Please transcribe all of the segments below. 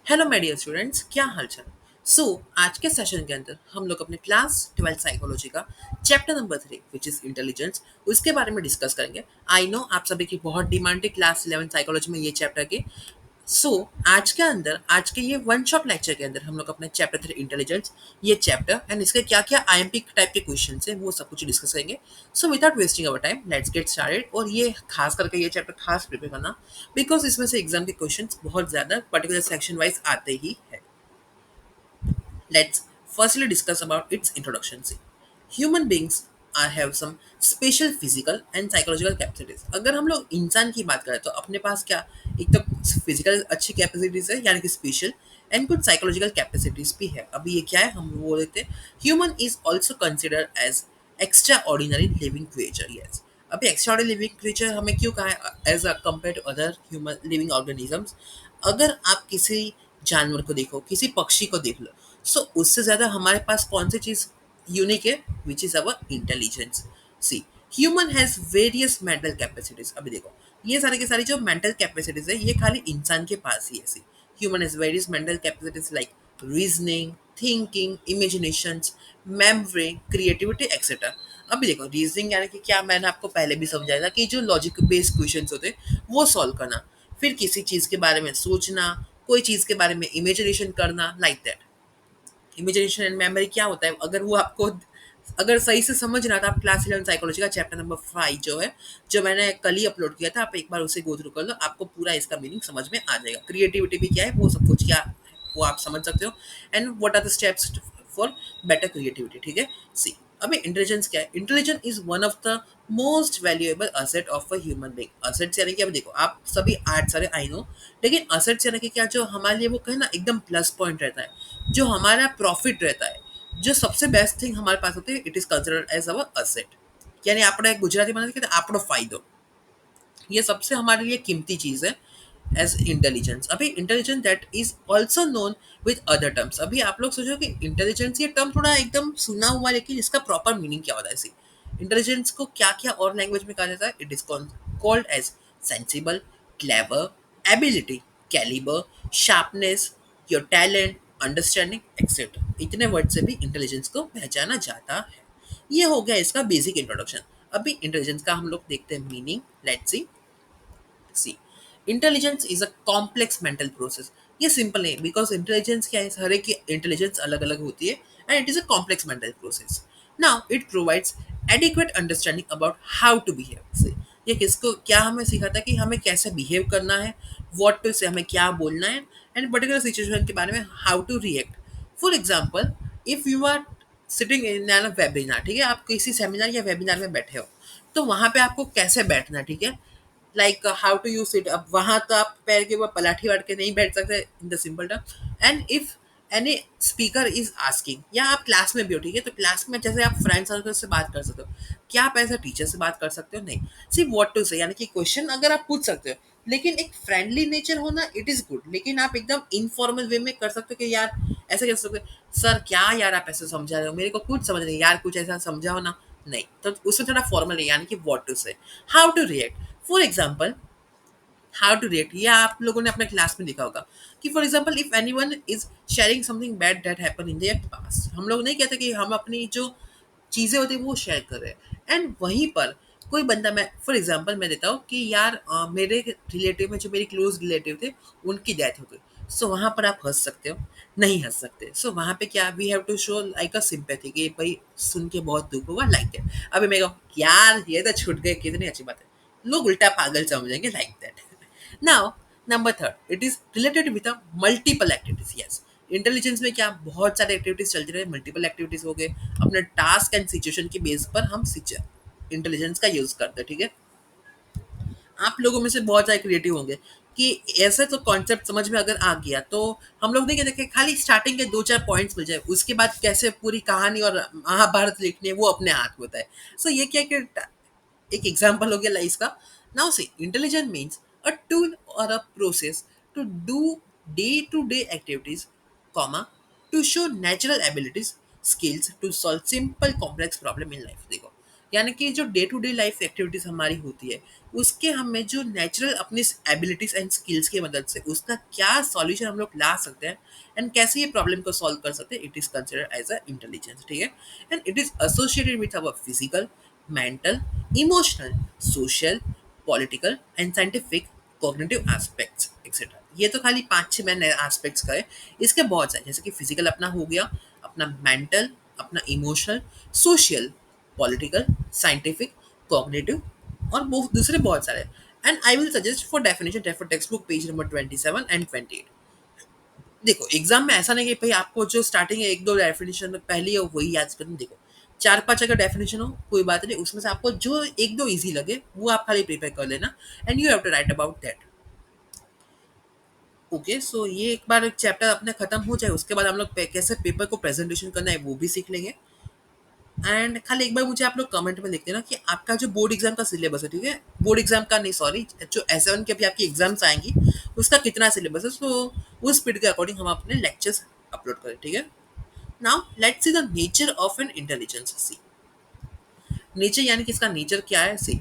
Hello my dear students, क्या हालचाल। सो आज के सेशन के अंदर हम लोग अपने क्लास 12 साइकोलॉजी का chapter number 3 which is intelligence उसके बारे में डिस्कस करेंगे। आई नो आप सभी की बहुत डिमांड है क्लास 11 साइकोलॉजी में ये चैप्टर की। सो आज के ये वन शॉट लेक्चर के अंदर हम लोग अपने चैप्टर 3 इंटेलिजेंस ये चैप्टर एंड इसके क्या क्या आईएमपी टाइप के क्वेश्चन है वो सब कुछ डिस्कस करेंगे। So without wasting our time let's get started. और ये खास करके ये चैप्टर खास प्रिपेयर करना बिकॉज इसमें से एग्जाम के क्वेश्चंस बहुत ज्यादा पर्टिकुलर सेक्शन वाइज आते ही है। Let's firstly discuss about its introduction. See, human beings have some special physical and psychological capacities. अगर हम लोग इंसान की बात करें तो अपने पास क्या एक तो फिजिकल अच्छी कैपेसिटीज है यानी कि स्पेशल एंड कुछ साइकोलॉजिकल कैपेसिटीज भी है। अभी ये क्या है हम वो देखते हैं। Human is also considered as extraordinary living creature. Yes, अभी एक्स्ट्रा ऑर्डिनरी लिविंग क्रिएचर हमें क्यों कहा है as compare to other human living organisms. अगर आप किसी जानवर को देखो, किसी पक्षी को देख लो, सो उससे ज्यादा हमारे पास कौन सी चीज यूनिक है, which is our intelligence. See, human has various mental capacities. अभी देखो ये सारी की सारी जो मेंटल कैपेसिटीज है ये खाली इंसान के पास ही है। See, human has various mental capacities like reasoning, thinking, imaginations, memory, creativity etcetera. अभी देखो रीजनिंग यानी कि क्या, मैंने आपको पहले भी समझाया था कि जो लॉजिक बेस्ड क्वेश्चंस होते हैं वो सॉल्व करना, फिर किसी चीज के बारे में सोचना, कोई चीज के बारे में इमेजिनेशन करना, like that. Imagination and memory क्या होता है, अगर वो आपको अगर सही से समझ रहा था, आप क्लास 11 साइकोलॉजी का चैप्टर नंबर 5 जो है, जो मैंने कल ही अपलोड किया था, आप एक बार उसे गो थ्रू कर लो, आपको पूरा इसका मीनिंग समझ में आ जाएगा। क्रिएटिविटी भी क्या है वो सब कुछ क्या है वो आप समझ सकते हो and what are the steps for better creativity. ठीक है। सी, अभी इंटेलिजेंस क्या है। Intelligence is one of the most valuable asset of a human being. Assets यानी कि अब देखो आप सभी आर्ट सारे आई नो, लेकिन असेट्स यानी कि क्या, जो हमारे लिए वो कहे ना एकदम प्लस पॉइंट रहता है, जो हमारा प्रॉफिट रहता है, जो सबसे बेस्ट थिंग हमारे पास होती है, it is considered as our asset. यानी આપણે ગુજરાતીમાં નથી કહેતા આપણો फायदो, ये सबसे हमारे लिए कीमती चीज है एज इंटेलिजेंस। अभी intelligence that is also known with other terms. अभी आप लोग सोचो कि इंटेलिजेंस ये टर्म थोड़ा एकदम सुना हुआ है, लेकिन इसका प्रॉपर मीनिंग क्या होता है। इसी इंटेलिजेंस को क्या क्या और लैंग्वेज में कहा जाता है, it is called as sensible, clever, ability, calibre, sharpness, your talent, understanding etcetera. इतने वर्ड से भी इंटेलिजेंस को पहचाना जाता है। ये हो गया इसका बेसिक इंट्रोडक्शन। अभी इंटेलिजेंस का हम लोग देखते हैं meaning. Let's see. See, intelligence is a complex mental process. ये सिंपल है बिकॉज इंटेलिजेंस क्या है, हर एक की इंटेलिजेंस अलग अलग होती है and it is a complex mental process. Now it provides adequate understanding about how to behave. ये किसको क्या हमें सिखाता है कि हमें कैसे बिहेव करना है, व्हाट टू से हमें क्या बोलना है एंड पर्टिकुलर सिचुएशन के बारे में how to react. For example, if you are sitting in an webinar, ठीक है, आप किसी सेमिनार या वेबिनार में बैठे हो, तो वहां पे आपको कैसे बैठना है, ठीक है, like how to use it. अब वहां तो आप पैर के ऊपर पलाठी वाट के नहीं बैठ सकते in the simple term. And if any speaker is asking, या आप क्लास में भी हो, ठीक है, तो क्लास में जैसे आप फ्रेंड सर्कल से बात कर सकते हो, क्या आप ऐसे टीचर से बात कर सकते हो, नहीं। सी व्हाट टू से यानी कि क्वेश्चन अगर आप पूछ सकते हो, लेकिन एक फ्रेंडली नेचर होना इट इज गुड, लेकिन आप एकदम इनफॉर्मल वे में कर सकते हो कि यार ऐसे कर सकते हो, सर क्या यार आप ऐसे समझा रहे हो, मेरे को कुछ समझ नहीं यार, कुछ ऐसा समझाओ ना। नहीं, तो उसमें थोड़ा फॉर्मल है यानी कि what to say, how to react. For example, how to react ये आप लोगों ने अपने क्लास में देखा होगा कि for example if anyone is sharing something bad that happen in their past, हम लोग नहीं कहते कि हम अपनी जो चीज़ें होती है वो शेयर कर रहे हैं, एंड वहीं पर कोई बंदा, मैं फॉर एग्जाम्पल मैं देता हूँ कि यार मेरे रिलेटिव में जो मेरी क्लोज रिलेटिव थे उनकी डेथ हो गई। सो वहाँ पर आप हंस सकते हो, नहीं हंस सकते। सो वहाँ पे क्या, we have to show like a sympathy कि भाई सुन के बहुत दुख हुआ, लाइक दैट। अभी मैं कहूँ यार ये तो छूट गए, कितनी अच्छी बात है, लोग उल्टा पागल समझेंगे, like that. Now number third, it is related with multiple activities. Yes, intelligence में क्या बहुत सारे एक्टिविटीज चलती रहे, मल्टीपल एक्टिविटीज हो गए, अपने टास्क एंड सिचुएशन के बेस पर हम इंटेलिजेंस का यूज करते हैं। ठीक है, आप लोगों में से बहुत सारे क्रिएटिव होंगे कि ऐसे तो कॉन्सेप्ट समझ में अगर आ गया तो हम लोग नहीं कहते कि खाली स्टार्टिंग के दो चार पॉइंट्स मिल जाए, उसके बाद कैसे पूरी कहानी और महाभारत लिखनी है वो अपने हाथ में होता है। सो ये क्या कि एक एग्जाम्पल हो गया लाइफ का। Now see, intelligent means a tool और a process to do day to day activities, comma, to show natural abilities, skills to solve simple complex problem in life. देखो यानी कि जो day to day life activities हमारी होती है, उसके हमें जो नेचुरल अपनी एबिलिटीज़ एंड स्किल्स की मदद से उसका क्या सॉल्यूशन हम लोग ला सकते हैं एंड कैसे ये प्रॉब्लम को सॉल्व कर सकते हैं, it is considered as a intelligence, ठीक है? And it is associated with our physical, mental, emotional, social, political and scientific cognitive aspects etcetera. ये तो खाली 5-6 मैंने एस्पेक्ट्स का है। इसके बहुत सारे, जैसे कि फिजिकल अपना हो गया, अपना मेंटल, अपना emotional, social, political, scientific, cognitive और बहुत दूसरे बहुत सारे। And I will suggest for definition refer text book page number 27 and 28। देखो एग्जाम में ऐसा नहीं कि भाई आपको जो स्टार्टिंग है 1-2 डेफिनेशन पहले हो वही याद करना। देखो 4-5 अगर डेफिनेशन हो कोई बात नहीं, उसमें से आपको जो 1-2 ईज़ी लगे वो आप खाली प्रिपेयर कर लेना and you have to write about that. Okay, so ये एक बार चैप्टर अपने खत्म हो जाए उसके बाद हम लोग कैसे पेपर को प्रेजेंटेशन करना है वो भी सीख लेंगे। एंड खाली एक बार मुझे आप लोग कमेंट में लिख देना कि आपका जो बोर्ड एग्जाम का सिलेबस है, ठीक है? बोर्ड एग्जाम का नहीं, सॉरी, जो S1 के भी आपकी एग्जाम्स आएंगी उसका कितना सिलेबस है, सो उस स्पीड के अकॉर्डिंग हम अपने लेक्चर्स अपलोड करें, ठीक है? Now let's see the nature of an intelligence. See nature यानी कि इसका नेचर क्या है। See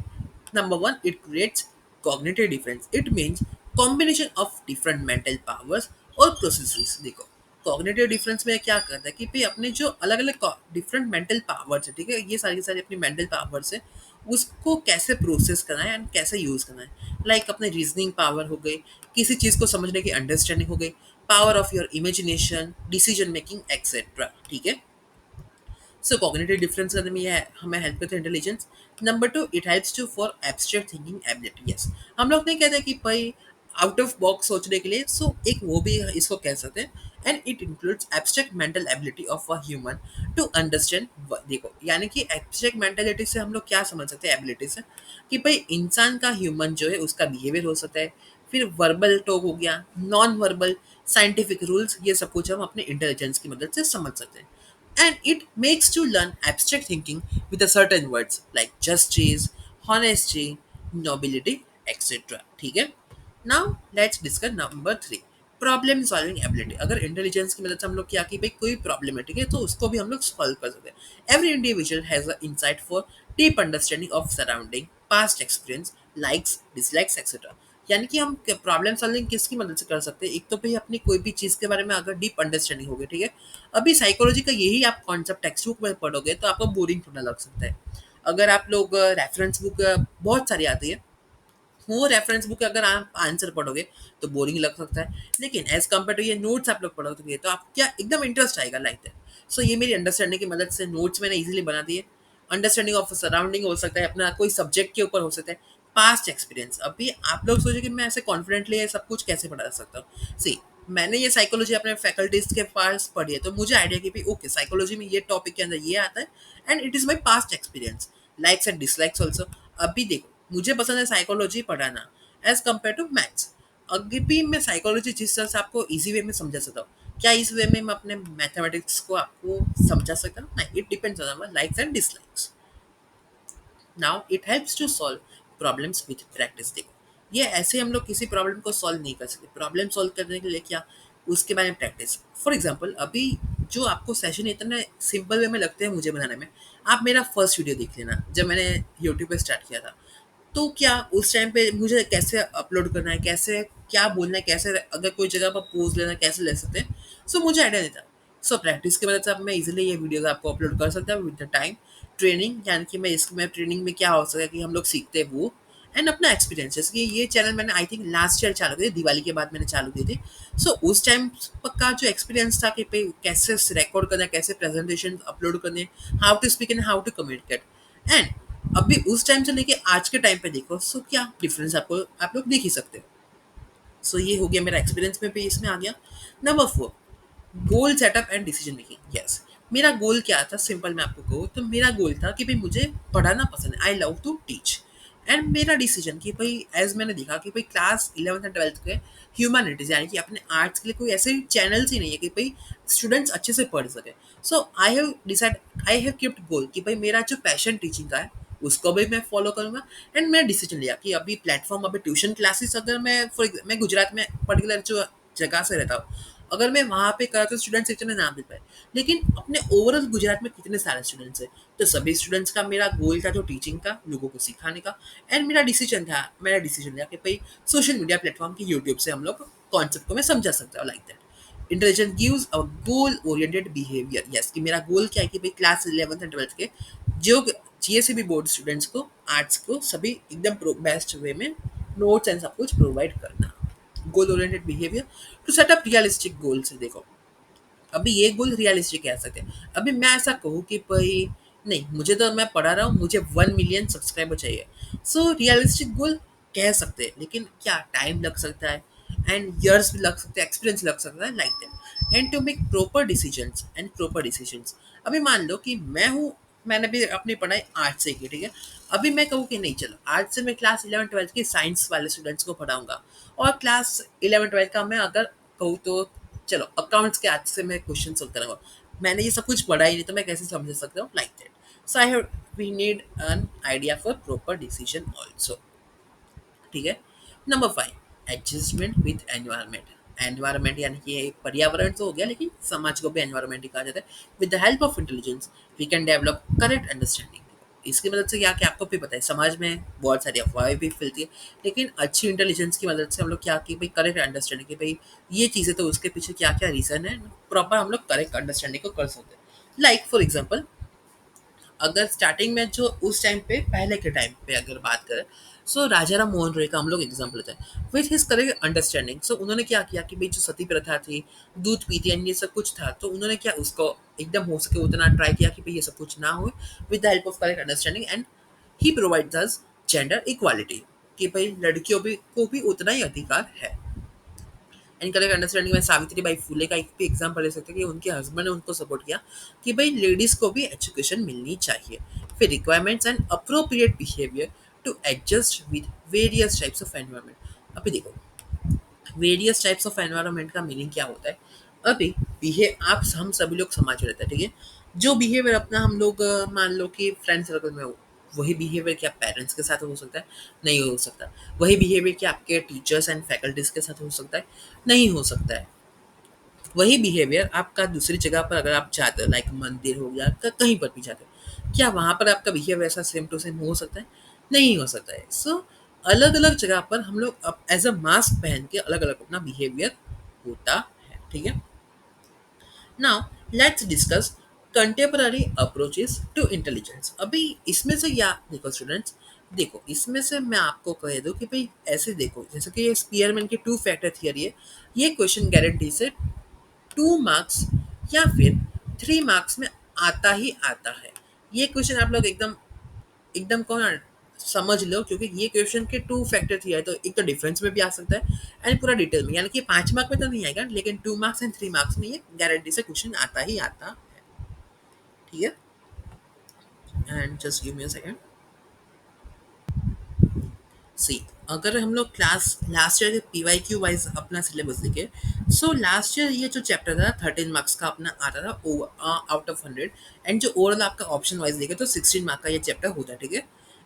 number one, it creates cognitive difference. It means combination of different mental powers और प्रोसेसेस। देखो कॉग्निटिव डिफरेंस में क्या करता है कि भाई अपने जो अलग अलग डिफरेंट मेंटल पावर्स है, ठीक है, ये सारी की सारी अपनी मेंटल पावर्स है, उसको कैसे प्रोसेस करना है एंड कैसे यूज करना है। लाइक अपने रीजनिंग पावर हो गई, किसी चीज को समझने की अंडरस्टैंडिंग हो गई, power of your imagination, decision making etcetera, ठीक है? सो कॉग्निटिव डिफरेंस करने में ये हमें हेल्प करता है intelligence. Number two, it helps to for abstract thinking ability. Yes, हम लोग नहीं कहते कि भाई आउट ऑफ बॉक्स सोचने के लिए, सो एक वो भी इसको कह सकते हैं। And it includes abstract mental ability of a human to understand. देखो यानी कि एब्स्ट्रैक्ट मेंटेलिटी से हम लोग क्या समझ सकते हैं एबिलिटी से, कि भाई इंसान का ह्यूमन जो है उसका बिहेवियर हो सकता है, फिर वर्बल टॉक हो गया, नॉन वर्बल, साइंटिफिक रूल्स, ये सब कुछ हम अपने इंटेलिजेंस की मदद से समझ सकते हैं। And it makes to learn abstract thinking with a certain words like justice, honesty, nobility, etc. ठीक है? Now let's discuss number 3, problem solving ability. अगर इंटेलिजेंस की मदद से हम लोग क्या कि भाई कोई प्रॉब्लम है, ठीक है, तो उसको भी हम लोग सॉल्व कर सकते हैं। Every individual has a insight for deep understanding of surrounding, past experience, likes, dislikes etcetera. यानी कि हम प्रॉब्लम सॉल्विंग किसकी मदद से कर सकते हैं? एक तो भाई अपनी कोई भी चीज़ के बारे में अगर डीप अंडरस्टैंडिंग होगी, ठीक है। अभी साइकोलॉजी का यही आप कॉन्सेप्ट टेक्स्ट बुक में पढ़ोगे तो आपको बोरिंग थोड़ा लग सकता है। अगर आप लोग रेफरेंस बुक बहुत सारी आती है, वो रेफरेंस बुक अगर आप आंसर पढ़ोगे तो बोरिंग लग सकता है, लेकिन एज कम्पेयर टू ये नोट्स आप लोग पढ़ोगे तो आप क्या एकदम इंटरेस्ट आएगा लाइक दैट। सो ये मेरी अंडरस्टैंडिंग की मदद से नोट्स मैंने इजीली बना दिए। अंडरस्टैंडिंग ऑफ सराउंडिंग हो सकता है, अपना कोई सब्जेक्ट के ऊपर हो सकता है, पास्ट एक्सपीरियंस। अभी आप लोग सोचो कि मैं ऐसे कॉन्फिडेंटली ये सब कुछ कैसे पढ़ा सकता हूँ। सी मैंने ये साइकोलॉजी अपने फैकल्टीज के पास पढ़ी है, तो मुझे आइडिया कि भाई ओके साइकोलॉजी में ये टॉपिक के अंदर ये आता है and it is my past experience, likes and dislikes also. अभी देखो मुझे पसंद है साइकोलॉजी पढ़ाना एज कम्पेयर टू मैथ्स। अगर भी मैं साइकोलॉजी जिस तरह से आपको इजी वे में समझा सकता हूँ, क्या इस वे में मैं अपने मैथमेटिक्स को आपको समझा सकता हूँ? नहीं, it depends on likes and dislikes. Now it helps to solve problems with practice. देखो ये ऐसे हम लोग किसी प्रॉब्लम को सॉल्व नहीं कर सकते। प्रॉब्लम सॉल्व करने के लिए क्या, उसके बारे में प्रैक्टिस। फॉर एग्जांपल अभी जो आपको सेशन इतना सिंपल वे में लगते हैं मुझे बनाने में, आप मेरा फर्स्ट वीडियो देख लेना जब मैंने यूट्यूब पे स्टार्ट किया था। तो क्या उस टाइम पे मुझे कैसे अपलोड करना है, कैसे क्या बोलना है, कैसे अगर कोई जगह पर पोज लेना है, कैसे ले सकते हैं, सो मुझे आइडिया नहीं था। सो प्रैक्टिस की मदद से अब मैं इजीली ये वीडियोस आपको अपलोड कर सकता हूँ विद द टाइम। ट्रेनिंग यानी कि मैं ट्रेनिंग में क्या हो सकता है कि हम लोग सीखते हैं वो, एंड अपना एक्सपीरियंस। जैसे कि ये चैनल मैंने आई थिंक लास्ट ईयर चालू किया, दिवाली के बाद मैंने चालू की थी। सो उस टाइम का जो एक्सपीरियंस था कि भाई कैसे रिकॉर्ड करना है, कैसे प्रेजेंटेशन अपलोड करने, how to speak and how to communicate. And अभी उस टाइम से लेके आज के टाइम पे देखो, सो क्या डिफरेंस आपको आप लोग देख ही सकते हो। सो ये हो गया मेरा एक्सपीरियंस में भी इसमें आ गया। Number 4, goal setup and decision making. Yes, मेरा गोल क्या था, सिंपल मैं आपको कहूँ तो मेरा गोल था कि भाई मुझे पढ़ाना पसंद है, I love to teach. And मेरा डिसीजन कि भाई एज मैंने देखा कि भाई क्लास 11th एंड 12th के ह्यूमैनिटीज यानी कि अपने आर्ट्स के लिए कोई ऐसे चैनल्स ही नहीं है कि भाई स्टूडेंट्स अच्छे से पढ़ सके। सो आई हैव कीप्ट गोल कि भाई मेरा जो पैशन टीचिंग का है उसको भी मैं फॉलो करूंगा। एंड मैं डिसीजन लिया कि अभी प्लेटफॉर्म, अभी ट्यूशन क्लासेस, अगर मैं गुजरात में पर्टिकुलर जो जगह से रहता हूँ, अगर मैं वहाँ पे करा तो स्टूडेंट्स इतने ना मिल पाए। लेकिन अपने ओवरऑल गुजरात में कितने सारे स्टूडेंट्स हैं, तो सभी स्टूडेंट्स का मेरा गोल था जो टीचिंग का, लोगों को सिखाने का। एंड मेरा डिसीजन था कि भाई सोशल मीडिया प्लेटफॉर्म की यूट्यूब से हम लोग कॉन्सेप्ट को मैं समझा सकता हूँ, like that. Intelligent gives a goal oriented behaviour. Yes, कि मेरा गोल क्या है कि भाई क्लास 11th एंड 12th के जो जीएससीबी बोर्ड स्टूडेंट्स को, आर्ट्स को, सभी एकदम बेस्ट वे में नोट्स एंड सब कुछ प्रोवाइड करना। Goal oriented behaviour to set up realistic goals है। देखो, अभी ये गोल रियलिस्टिक कह सकते हैं। अभी मैं ऐसा कहूँ कि भाई नहीं, मुझे तो मैं पढ़ा रहा हूँ, मुझे 1 मिलियन सब्सक्राइबर चाहिए। सो रियलिस्टिक गोल कह सकते हैं, लेकिन क्या टाइम लग सकता है, एंड ईयर्स भी लग सकते हैं, एक्सपीरियंस लग सकता है, like that. And to make proper decisions. अभी मान लो कि मैं हूँ, मैंने भी अपनी पढ़ाई आर्ट्स से की, ठीक है। अभी मैं कहूँ कि नहीं, चलो आर्ट्स से मैं क्लास 11 12 की साइंस वाले स्टूडेंट्स को पढ़ाऊंगा, और क्लास 11 12 का मैं अगर कहूँ तो चलो अकाउंट्स के आज से मैं क्वेश्चन सॉल्व करूंगा। मैंने ये सब कुछ पढ़ा ही नहीं, तो मैं कैसे समझ सकता हूँ, like that. So I have we need an idea for proper decision also, ठीक है। Number 5, adjustment with environment. Environment यानी कि ये पर्यावरण तो हो गया, लेकिन समाज को भी एनवायरनमेंट ही कहा जाता है। With the help of intelligence we can develop correct understanding. इसकी मदद से क्या, कि आपको भी पता है समाज में बहुत सारी अफवाहें भी फैलती है, लेकिन अच्छी इंटेलिजेंस की मदद से हम लोग क्या, कि भाई करेक्ट अंडरस्टैंडिंग, कि भाई ये चीज़ें तो उसके पीछे क्या क्या रीज़न है, प्रॉपर हम लोग करेक्ट अंडरस्टैंडिंग को कर सकते हैं। लाइक फॉर एग्जाम्पल, अगर स्टार्टिंग में जो उस टाइम पे, पहले के टाइम पे अगर बात करें, सो राजा राम मोहन रॉय का हम लोग एग्जाम्पल लेते हैं। विथ हिज करेक्ट अंडरस्टैंडिंग, सो उन्होंने क्या किया कि भाई जो सती प्रथा थी, दूध पीती ये सब कुछ था, तो उन्होंने क्या उसको एकदम हो सके उतना ट्राई किया कि भाई ये सब कुछ ना हो, with the help of correct understanding. And he provides us gender equality, कि भाई लड़कियों भी को भी उतना ही अधिकार है। एंड करेक्ट अंडरस्टैंडिंग में सावित्री बाई फुले का एक भी एग्जाम्पल ले सकते हैं, कि उनके हस्बैंड ने उनको सपोर्ट किया कि भाई लेडीज को भी एजुकेशन मिलनी चाहिए। फिर requirements and appropriate behaviour to adjust with various types of environment. अभी देखो, वेरियस टाइप्स ऑफ एनवायरनमेंट का मीनिंग क्या होता है। अभी बिहे आप हम सभी लोग समाज में रहते हैं, ठीक है। जो बिहेवियर अपना हम लोग मान लो कि फ्रेंड सर्कल में हो, वही बिहेवियर क्या पेरेंट्स के साथ हो सकता है, नहीं हो सकता। वही बिहेवियर क्या आपके टीचर्स एंड फैकल्टीज के साथ हो सकता है, नहीं हो सकता है। वही बिहेवियर आपका दूसरी जगह पर अगर आप जाते हो, लाइक मंदिर हो गया, कहीं पर भी जाते हो, क्या वहाँ पर आपका बिहेवियर ऐसा सेम टू सेम हो सकता है, नहीं हो सकता है। सो अलग अलग जगह पर हम लोग एज अ मास्क पहन के अलग अलग अपना बिहेवियर होता है, ठीक है। Now let's discuss contemporary approaches to intelligence. अभी इसमें से क्या देखो स्टूडेंट्स, देखो इसमें से मैं आपको कह दूं कि भाई ऐसे देखो, जैसे कि ये स्पीयरमैन की टू फैक्टर थियरी है। ये क्वेश्चन गारंटी से 2 मार्क्स या फिर 3 मार्क्स में आता ही आता है। ये क्वेश्चन आप लोग एकदम एकदम कौन समझ लो, क्योंकि ये क्वेश्चन के 2 फैक्टर थी है, तो एक तो डिफरेंस में भी आ सकता है, एंड पूरा डिटेल में, यानी कि 5 मार्क में तो नहीं आएगा, लेकिन 2 मार्क्स एंड 3 मार्क्स में ये गारंटी से क्वेश्चन आता ही आता है, ठीक है। And just give me a second. See, अगर हम लोग क्लास लास्ट ईयर के पीवाई क्यू वाइज अपना सिलेबस देखे, सो लास्ट ईयर ये जो चैप्टर था 13 मार्क्स का अपना आता था आउट ऑफ 100। एंड जो ओवरऑल आपका ऑप्शन वाइज देखे तो 16 मार्क का ये चैप्टर होता है, ठीक है।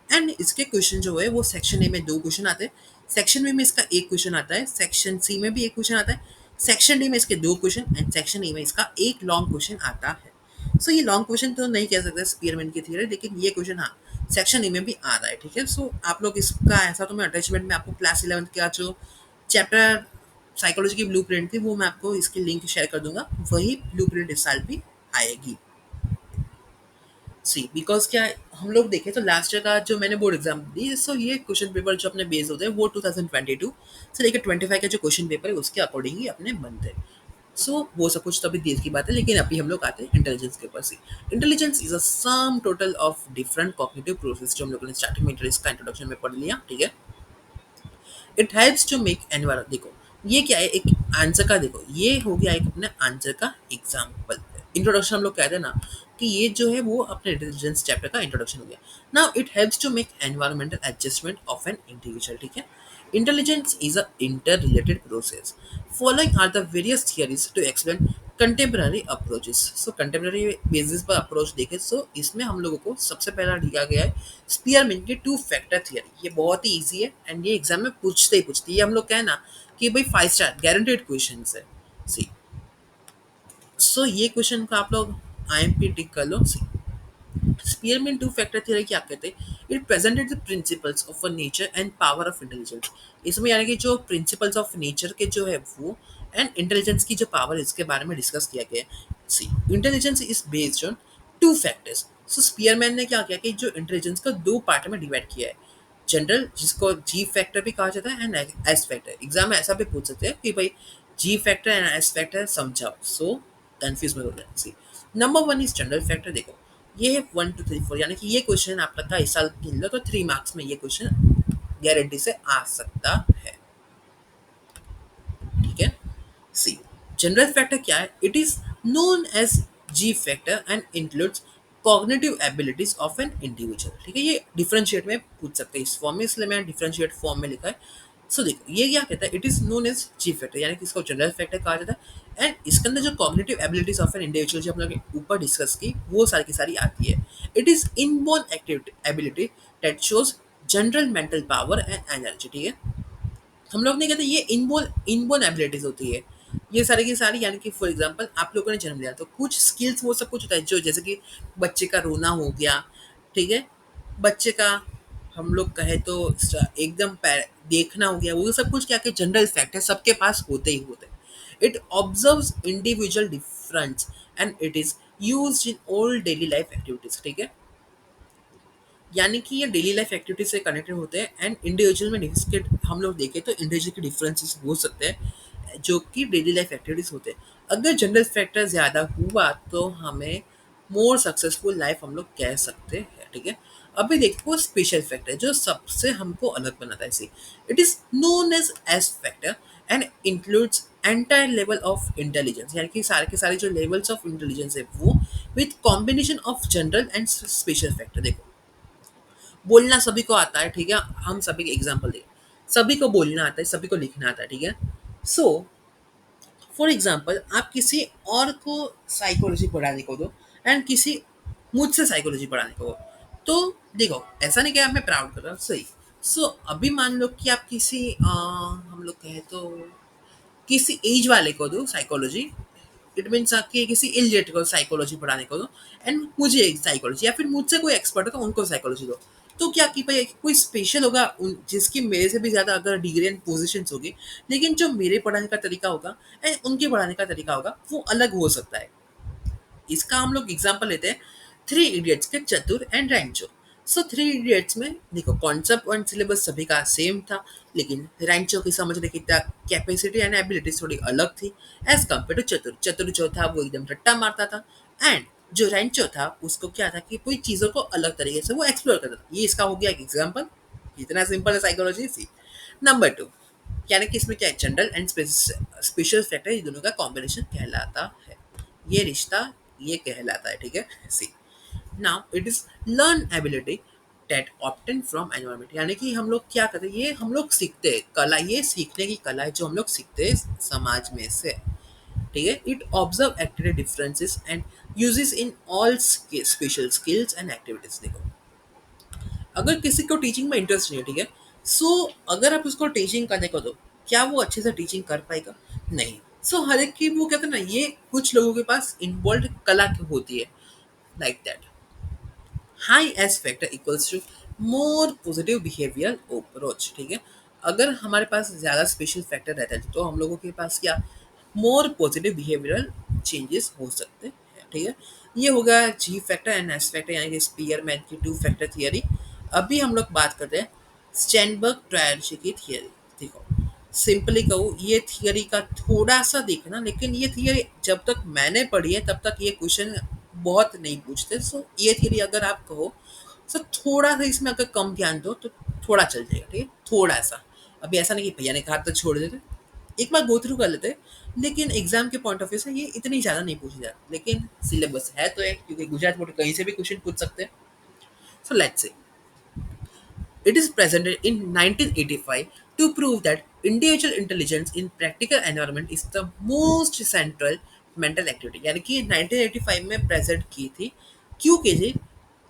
एंड इसके क्वेश्चन जो है वो सेक्शन ए में 2 क्वेश्चन आते हैं, सेक्शन बी में इसका एक क्वेश्चन आता है, सेक्शन सी में भी एक क्वेश्चन आता है, सेक्शन डी में इसके 2 क्वेश्चन, एंड सेक्शन ई में इसका एक लॉन्ग क्वेश्चन आता है। सो ये लॉन्ग क्वेश्चन तो नहीं कह सकते स्पीयरमैन की थ्योरी, लेकिन ये क्वेश्चन हाँ सेक्शन ई में भी आ रहा है, ठीक है। सो आप लोग इसका ऐसा, तो मैं अटैचमेंट में आपको क्लास 11th का जो चैप्टर साइकोलॉजी की ब्लू प्रिंट थी वो मैं आपको इसकी लिंक शेयर कर दूंगा, वही ब्लू प्रिंट इस साल भी आएगी। सी, बिकॉज क्या है, हम लोग देखें तो लास्ट ईयर का जो मैंने बोर्ड एग्जाम दी, सो ये क्वेश्चन पेपर जो अपने बेस होते हैं वो 2022 से लेकर 25 का जो क्वेश्चन पेपर है उसके अकॉर्डिंग ही अपने बनते हैं। सो वो सब कुछ तो अभी देर की बात है, लेकिन अभी हम लोग आते हैं इंटेलिजेंस के ऊपर से। Intelligence is a sum total of different cognitive process, जो हम लोगों ने स्टार्टिंग में का इंट्रोडक्शन में पढ़ लिया, ठीक है। It helps to make environment. देखो ये क्या है, एक आंसर का, देखो ये हो गया एक अपने आंसर का एग्जाम्पल। इंट्रोडक्शन हम लोग कहते हैं ना, कि ये जो है वो अपने इंटेलिजेंस चैप्टर का इंट्रोडक्शन हो गया। Now it helps to make environmental adjustment of an individual, ठीक है। Intelligence is a interrelated process. Following are the various theories to explain contemporary approaches. So contemporary basis पर approach देखें, so इसमें हम लोगों को सबसे पहला दिया गया है स्पीयरमैन की 2 फैक्टर थियरी। ये बहुत ही इजी है, एंड ये एग्जाम में पूछते ही पूछते, ये हम लोग कहें ना कि भाई 5 स्टार गारंटेड क्वेश्चन है। सी, सो ये क्वेश्चन को आप लोग IMP टिक कर लो। स्पीयरमैन टू फैक्टर थ्योरी क्या कहते हैं? It presented the principles of a nature and power of intelligence. इसमें यानी कि जो प्रिंसिपल्स ऑफ नेचर के जो है वो एंड इंटेलिजेंस की जो पावर है इसके बारे में डिस्कस किया गया है। See intelligence is based on two factors. So Spearman ने क्या किया कि जो इंटेलिजेंस को दो पार्ट में डिवाइड किया है। जनरल, जिसको जी फैक्टर भी कहा जाता है, एंड एस फैक्टर। एग्जाम में ऐसा भी पूछ सकते हैं कि भाई G factor and S factor समझाओ, सो कंफ्यूज मत होना। See number one is general factor. देखो ये है 1 2 3 4, यानी कि ये क्वेश्चन आप तक का इस साल गिन लो तो 3 मार्क्स में ये क्वेश्चन गारंटी से आ सकता है। ठीक है। सी जनरल फैक्टर क्या है? It is known as G factor and includes cognitive abilities of an individual. ठीक है, ये डिफरेंशिएट में पूछ सकते हैं इस फॉर्म में, इसलिए मैंने डिफरेंशिएट फॉर्म में लिखा है। सो देखो ये क्या कहता है? It is known as G factor, यानी कि इसको जनरल फैक्टर कहा जाता है। एंड इसके अंदर जो cognitive abilities of an individual जो हम लोग ऊपर डिस्कस की वो सारी की सारी आती है। It is inborn activity ability that shows general mental power and energy. ठीक है, हम लोग नहीं कहते ये इनबोर्न इनबोर्न एबिलिटीज होती है ये सारी की सारी, यानी कि फॉर एग्जांपल आप लोगों ने जन्म लिया तो कुछ स्किल्स वो सब कुछ होता है जो जैसे कि बच्चे का रोना हो गया। ठीक है, बच्चे का हम लोग कहे तो एकदम देखना हो गया, वो सब कुछ क्या कि जनरल फैक्ट है, सबके पास होते ही होते हैं। It observes individual difference and it is used in all daily life activities. ठीक है, यानी कि ये डेली लाइफ एक्टिविटी से कनेक्टेड होते हैं एंड इंडिविजुअल में इसके हम लोग देखें तो इंडिविजुअल के डिफरेंसेस हो सकते हैं जो कि डेली लाइफ एक्टिविटीज होते हैं। अगर जनरल फैक्टर ज़्यादा हुआ तो हमें मोर सक्सेसफुल लाइफ हम लोग कह सकते हैं। ठीक है, अभी देखो स्पेशल फैक्टर जो सबसे हमको अलग बनाता है। See it is known age factor and includes entire level of intelligence, यानी कि सारे के सारे जो लेवल्स ऑफ इंटेलिजेंस है वो with combination of general and special factor. देखो बोलना सभी को आता है। ठीक है, हम सभी के एग्जाम्पल दें, सभी को बोलना आता है, सभी को लिखना आता है। ठीक है, सो फॉर एग्जाम्पल आप किसी और को साइकोलॉजी पढ़ाने को दो एंड किसी मुझसे साइकोलॉजी पढ़ाने को दो, तो देखो ऐसा नहीं कि मैं प्राउड कर रहा हूँ, सही। सो अभी मान लो कि आप किसी हम लोग कहें तो किसी एज वाले को दो साइकोलॉजी, इट मीन्स कि किसी इलियट को साइकोलॉजी पढ़ाने को दो एंड मुझे साइकोलॉजी, या फिर मुझसे कोई एक्सपर्ट हो तो उनको साइकोलॉजी दो। तो क्या कि भाई कोई स्पेशल होगा जिसकी मेरे से भी ज़्यादा अगर डिग्री एंड पोजीशन होगी, लेकिन जो मेरे पढ़ाने का तरीका होगा एंड उनके पढ़ाने का तरीका होगा वो अलग हो सकता है। इसका हम लोग एग्जाम्पल लेते हैं थ्री इडियट्स के चतुर and Rancho. So three idiots में देखो कॉन्सेप्ट एंड सिलेबस सभी का सेम था, लेकिन रैंचो की समझने की कैपेसिटी एंड एबिलिटीज थोड़ी अलग थी एज कम्पेयर टू चतुर। चतुर जो था वो एकदम रट्टा मारता था एंड जो रैंचो था उसको क्या था कि कोई चीज़ों को अलग तरीके से वो एक्सप्लोर करता था। ये इसका हो गया एक एग्जाम्पल। कितना सिंपल है साइकोलॉजी सी। नंबर टू, यानी कि इसमें क्या है जनरल एंड स्पेशल फैक्टर, ये दोनों का कॉम्बिनेशन कहलाता है। ये रिश्ता ये कहलाता है। ठीक है, see now it is learn ability that obtain from environment, यानी कि हम लोग क्या करते हैं, ये हम लोग सीखते हैं कला, ये सीखने की कला है जो हम लोग सीखते हैं समाज में से। ठीक है, it observe activity differences and uses in all special skills and activities. देखो अगर किसी को टीचिंग में इंटरेस्ट नहीं है, ठीक है, सो अगर आप उसको टीचिंग करने को दो, क्या वो अच्छे से टीचिंग कर पाएगा? नहीं। सो हर एक की वो कहते हैं ना, ये कुछ लोगों के पास इन्वॉल्व कला की होती है, like that. High S factor equals to more positive behaviour approach. ठीक है, अगर हमारे पास ज़्यादा स्पेशल फैक्टर रहता है तो हम लोगों के पास क्या मोर पॉजिटिव बिहेवियरल चेंजेस हो सकते हैं। ठीक है, ये होगा जी फैक्टर एंड एस फैक्टर, यानी कि स्पीयरमैन की टू फैक्टर थियरी। अभी हम लोग बात करते हैं स्टेनबर्ग ट्रायर्ची की थियरी। देखो सिंपली कहूँ ये थियरी का थोड़ा सा देखना, लेकिन ये थियरी जब तक मैंने पढ़ी है तब तक ये क्वेश्चन बहुत नहीं पूछते। सो ये थियरी अगर आप कहो सो थोड़ा सा इसमें अगर कम ध्यान दो तो थोड़ा चल जाएगा। ठीक है, थोड़ा सा। अभी ऐसा नहीं कि भैया ने कहा तो छोड़ देते, एक बार गो थ्रू कर लेते हैं, लेकिन एग्जाम के पॉइंट ऑफ व्यू से ये इतनी ज़्यादा नहीं पूछी जाती, लेकिन सिलेबस है तो है क्योंकि गुजरात बोर्ड कहीं से भी क्वेश्चन पूछ सकते हैं। So let's say it is presented in 1985 to prove that individual intelligence in practical environment is the most central mental activity, यानी कि 1985 में प्रेजेंट की थी। क्यों की थी?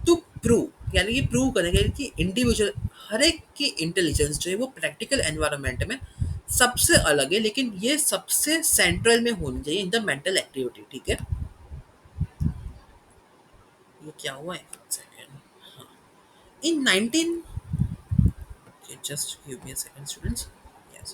टू प्रूव, यानी कि प्रूव करेंगे कि इंडिविजुअल हर एक की इंटेलिजेंस जो है वो प्रैक्टिकल एनवायरनमेंट में सबसे अलग है, लेकिन ये सबसे सेंट्रल में होनी चाहिए इन द मेंटल एक्टिविटी, ठीक है। ये क्या हुआ है, second. In 19, just give me a second, students. Yes.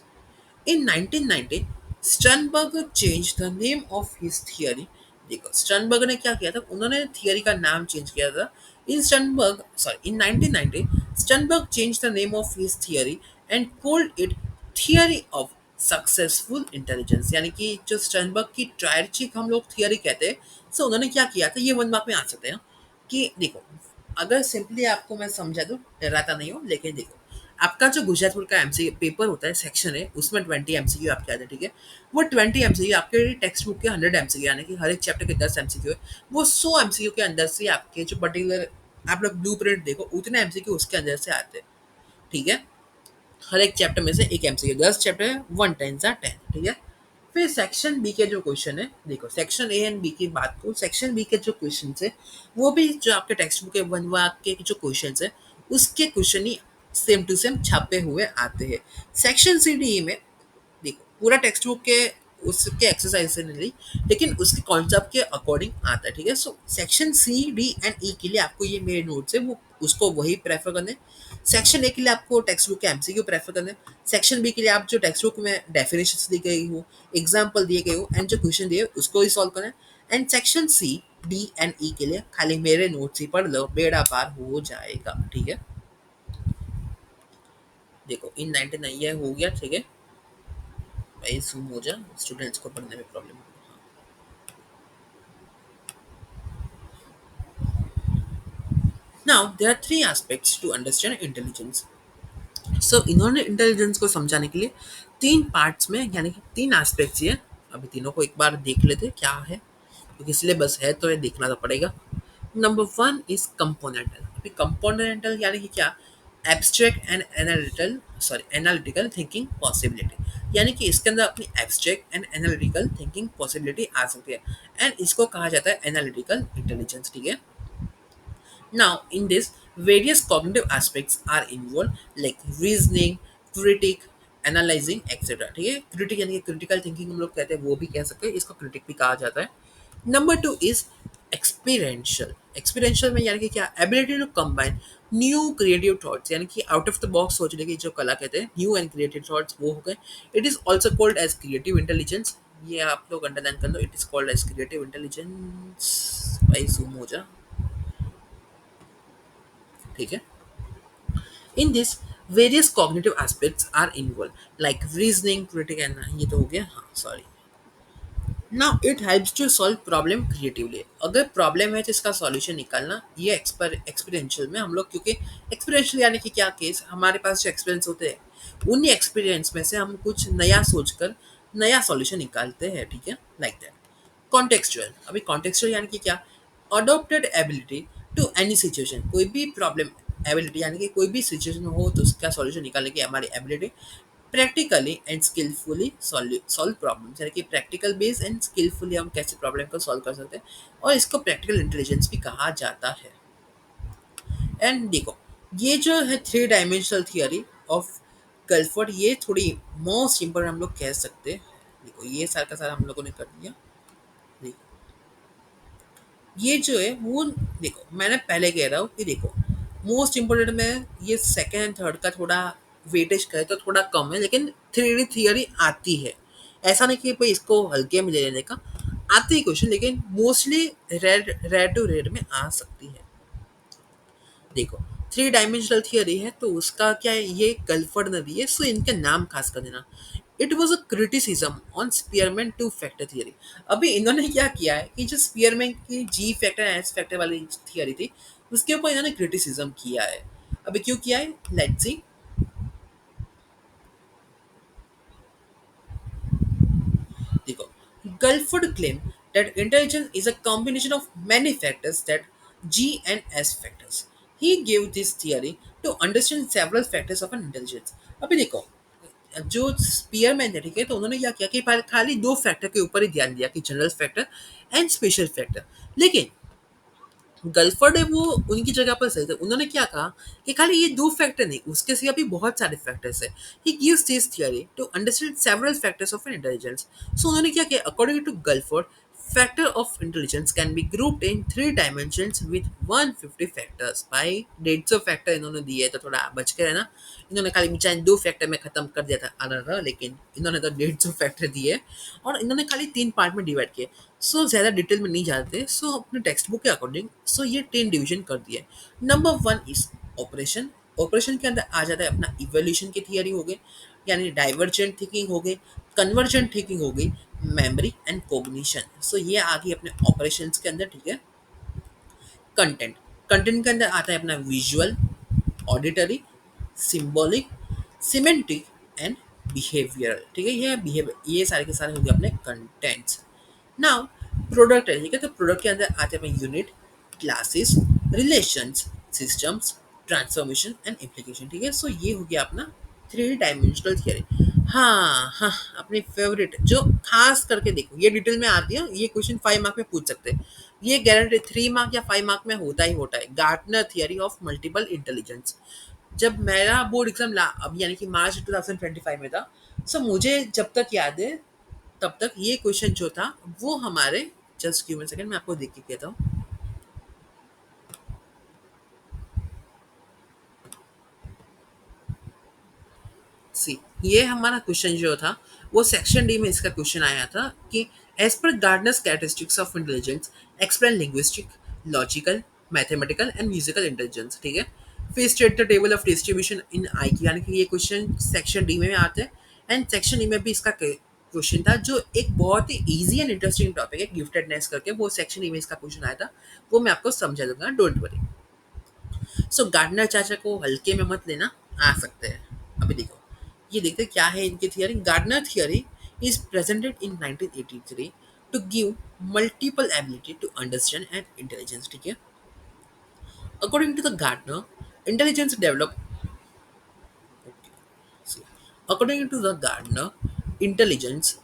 In 1990, Sternberg change the name of his theory. देखो स्टर्नबर्ग ने क्या किया था, उन्होंने थियरी का नाम चेंज किया था। इन 1990 Sternberg change the name of his theory and called it theory of successful intelligence. यानी कि जो स्टर्नबर्ग की ट्रायर्चिक हम लोग थियरी कहते हैं, सो उन्होंने क्या किया था, ये वन मार्क में आ सकते हैं कि देखो, अगर सिंपली आपको मैं समझा दूं, डराता नहीं हूँ, लेकिन देखो, आपका जो गुजरात बोर्ड का एमसी पेपर होता है, सेक्शन है, उसमें 20 एमसीक्यू आपके आते हैं, ठीक है। वो 20 एमसीक्यू आपके टेक्स्ट बुक के 100 एमसीक्यू, यानी कि हर एक चैप्टर के 10 एमसीक्यू है। वो 100 एमसीक्यू के अंदर से आपके जो पर्टिकुलर आप लोग ब्लू प्रिंट देखो, उतने एमसीक्यू उसके अंदर से आते हैं, ठीक है। हर एक चैप्टर में से एक एमसीक्यू, 10 चैप्टर है, 1 10 10, ठीक है। फिर सेक्शन बी के जो क्वेश्चन है, देखो सेक्शन ए एंड बी की बात को, सेक्शन बी के जो क्वेश्चन है, वो भी जो आपके टेक्स्ट बुक के 1 वाक के जो क्वेश्चन है, उसके क्वेश्चन ही सेम टू सेम छापे हुए आते हैं। सेक्शन सी डी में देखो पूरा टेक्स्ट बुक के उसके एक्सरसाइज से नहीं ली, लेकिन उसके कॉन्सेप्ट के अकॉर्डिंग आता है, ठीक है। So section C D and E के लिए आपको ये मेरे नोट्स है, वो उसको वही प्रेफर करने। सेक्शन ए के लिए आपको टेक्स्ट बुक के एमसीक्यू प्रेफर करने। सेक्शन बी के लिए आप जो टेक्स्ट बुक में डेफिनेशन दी गई हो, एग्जाम्पल दिए गए हो एंड जो क्वेश्चन दिए उसको ही सॉल्व करना है। And section C D and E के लिए खाली मेरे नोट्स ही पढ़ लो, बेड़ा पार हो जाएगा, ठीक है। देखो इन 99 ये हो गया, ठीक है भाई, जूम हो जा, स्टूडेंट्स को पढ़ने में problem. Now, there are three aspects to understand intelligence. So, इन्होंने इंटेलिजेंस को समझाने के लिए तीन पार्ट्स में, यानी कि तीन एस्पेक्ट्स ये, अभी तीनों को एक बार देख लेते क्या है, क्योंकि सिलेबस है तो ये देखना तो पड़ेगा। Number one is componential. अभी कंपोनेंटल यानी कि क्या, abstract and analytical thinking possibility, यानी कि इसके अंदर अपनी abstract and analytical thinking possibility आ सकती है, एंड इसको कहा जाता है एनालिटिकल इंटेलिजेंस, ठीक है। Now, in this, various cognitive aspects are involved like reasoning, critic, analysing etcetera, ठीक है। क्रिटिक यानी कि क्रिटिकल थिंकिंग हम लोग कहते हैं, वो भी कह सकते हैं, इसको क्रिटिक भी कहा जाता है। Number two is experiential. Experiential में यानी कि क्या, ability to combine new creative thoughts, यानी कि आउट ऑफ द बॉक्स सोचने की जो कला कहते हैं, न्यू एंड क्रिएटिव थॉट्स वो हो गए। It is also called as creative intelligence. ये आप लोग अंडरलाइन कर लो, it is called as creative intelligence. भाई जूम हो जा, ठीक है। In this, various cognitive aspects are involved, like reasoning, critic, and ये तो हो गया, हाँ sorry. Now it helps to solve problem creatively. अगर प्रॉब्लम है तो इसका सॉल्यूशन निकालना, ये एक्सपीरियंशियल में हम लोग, क्योंकि एक्सपीरियंशियल यानी कि क्या केस, हमारे पास जो एक्सपीरियंस होते हैं, उन्हीं एक्सपीरियंस में से हम कुछ नया सोचकर नया सॉल्यूशन निकालते हैं, ठीक है, लाइक दैट। कॉन्टेक्सचुअल, अभी कॉन्टेक्सचुअल यानी कि क्या, adopted ability to any situation, कोई भी प्रॉब्लम, एबिलिटी यानी कि कोई भी सिचुएशन हो तो उसका सॉल्यूशन निकालने की हमारी ability. Practically and skilfully solve problems, यानी कि प्रैक्टिकल बेस एंड स्किलफुली हम कैसे प्रॉब्लम को सॉल्व कर सकते हैं, और इसको प्रैक्टिकल इंटेलिजेंस भी कहा जाता है। एंड देखो, ये जो है थ्री डायमेंशनल थियरी ऑफ गल्फोर्ड, ये थोड़ी मोस्ट इंपॉर्टेंट हम लोग कह सकते हैं। देखो ये सारा का सारा हम लोगों ने कर दिया। देखो ये जो है वो, देखो मैंने पहले कह रहा हूँ कि देखो मोस्ट इम्पोर्टेंट में ये सेकेंड एंड थर्ड का थोड़ा वेटेज करे तो थोड़ा कम है, लेकिन थ्री डी थियरी आती है, ऐसा नहीं कि भाई इसको हल्के में ले लेने का, आती है क्वेश्चन, लेकिन मोस्टली रेड टू रेड में आ सकती है। देखो थ्री डायमेंशनल थियरी है तो उसका क्या है, ये गल्फर्ड ने दी है, सो इनके नाम खास कर देना। It was a criticism on Spearman two factor theory. अभी इन्होंने क्या किया है कि जो स्पीयरमैन की जी फैक्टर एस फैक्टर वाली थियरी थी, उसके ऊपर इन्होंने क्रिटिसिज्म किया है। अभी क्यों किया है, लेट्स सी। देखो, Gulford claimed that intelligence is a combination of many factors, that G and S factors. He gave this theory to understand several factors of an intelligence. अभी देखो, जो स्पीयरमैन है, ठीक है, तो उन्होंने क्या किया कि खाली दो फैक्टर के ऊपर ही ध्यान दिया, कि general factor and special factor. लेकिन गल्फोर्ड है वो उनकी जगह पर सही थे। उन्होंने क्या कहा कि खाली ये 2 फैक्टर नहीं, उसके सिवा भी बहुत सारे फैक्टर्स हैं। He gives this theory to understand several factors of an intelligence. So उन्होंने क्या किया, according to Guilford, factor of intelligence can be grouped in 3 dimensions with 150 factors। भाई 150 फैक्टर इन्होंने दिए है, तो थोड़ा बच के रहना। इन्होंने खाली चाहे 2 फैक्टर में खत्म कर दिया था आना था, लेकिन इन्होंने तो 150 फैक्टर दिए और इन्होंने खाली 3 पार्ट में डिवाइड किए। सो ज़्यादा डिटेल में नहीं जाते, सो अपने टेक्स्ट बुक के अकॉर्डिंग सो ये 10 डिवीजन कर दिए। Number 1 is operation. ऑपरेशन के अंदर आ जाता है अपना इवोल्यूशन की थियरी हो गई, यानी डाइवर्जेंट थिंकिंग हो गई, कन्वर्जेंट थिंकिंग हो गई, मेमोरी एंड कोग्निशन। सो ये आ गई अपने ऑपरेशंस के अंदर, ठीक है। कंटेंट, कंटेंट के अंदर आता है अपना visual, auditory, symbolic, semantic and behavioural, ठीक है। ये बिहेवियर, ये सारे के सारे हो गए अपने कंटेंट्स। नाउ प्रोडक्ट है, ठीक है। तो प्रोडक्ट के अंदर आते हैं अपने unit, classes, relations, systems, transformation and application, ठीक है। सो ये हो गया अपना 3 डायमेंशनल थियरी। हाँ हाँ, अपनी फेवरेट जो खास करके देखो, ये डिटेल में आती है, ये क्वेश्चन 5 मार्क में पूछ सकते हैं। ये गारंटी 3 मार्क या 5 मार्क में होता ही होता है, Gartner theory of multiple intelligence. जब मेरा बोर्ड एग्जाम ला अब यानी कि मार्च 2025 में था, सो मुझे जब तक याद है तब तक ये क्वेश्चन जो था वो हमारे, जस्ट गिव मी सेकंड, मैं आपको देख के कहता हूँ। सी, ये हमारा क्वेश्चन जो था वो सेक्शन डी में इसका क्वेश्चन आया था कि एज पर Gardner's characteristics of intelligence explain linguistic, logical, mathematical and musical intelligence, ठीक है। फिर state the table of distribution in IQ, यानी कि ये क्वेश्चन सेक्शन डी में आते हैं। एंड सेक्शन ई में भी इसका क्वेश्चन था जो एक बहुत ही इजी एंड इंटरेस्टिंग टॉपिक है, गिफ्टेडनेस करके, वो सेक्शन ई में इसका क्वेश्चन आया था। वो मैं आपको समझा दूंगा, डोंट वरी। सो गार्डनर चाचा को हल्के में मत लेना, आ सकते हैं। अभी देखो, ये देखते हैं क्या है इनकी theory. Gardner theory is presented in 1983 to give multiple ability to understand and intelligence, ठीक है। According to the Gardner, intelligence develop, see, according to the Gardner, intelligence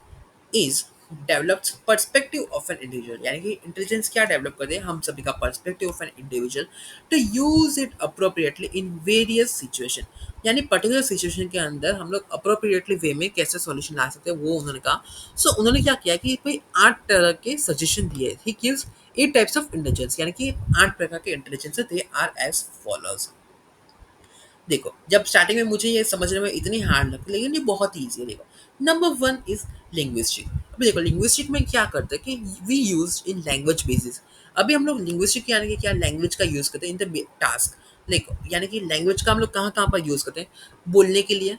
is develops perspective of an individual, यानी कि intelligence क्या develop करते हैं, हम सभी का perspective of an individual to use it appropriately in various situation, यानी particular situation के अंदर हम लोग अप्रोप्रिएटली वे में कैसे सॉल्यूशन ला सकते हैं, वो उन्होंने कहा। सो उन्होंने क्या किया कि कोई 8 तरह के सजेशन दिए। He gives 8 types of intelligence, यानी कि 8 प्रकार के इंटेलिजेंस है, दे आर एज फॉलोज। देखो, जब स्टार्टिंग में मुझे ये समझने में इतनी हार्ड लगती, लेकिन ये बहुत ईजी है। देखो, नंबर 1 इज लिंग्विस्टिक। अभी देखो, लिंग्विस्टिक में क्या करते हैं कि we use in language basis. अभी हम लोग लिंग्विस्टिक यानी कि क्या, लैंग्वेज का यूज करते हैं इन द टास्क। देखो, यानी कि लैंग्वेज का हम लोग कहाँ कहाँ पर यूज करते हैं, बोलने के लिए,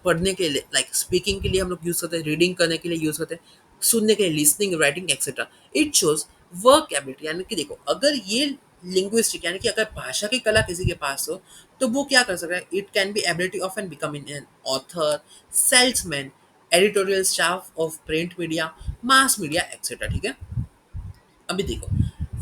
पढ़ने के लिए लाइक स्पीकिंग के लिए हम लोग यूज करते हैं, रीडिंग करने के लिए यूज करते हैं, सुनने के लिए listening, writing etcetera. It shows work ability, यानी कि देखो, अगर ये लिंग्विस्टिक यानी कि अगर भाषा की कला किसी के पास हो, तो वो क्या कर सकता है, it can be ability of an becoming an author, salesman, editorial staff of print media, mass media etcetera, ठीक है। अभी देखो,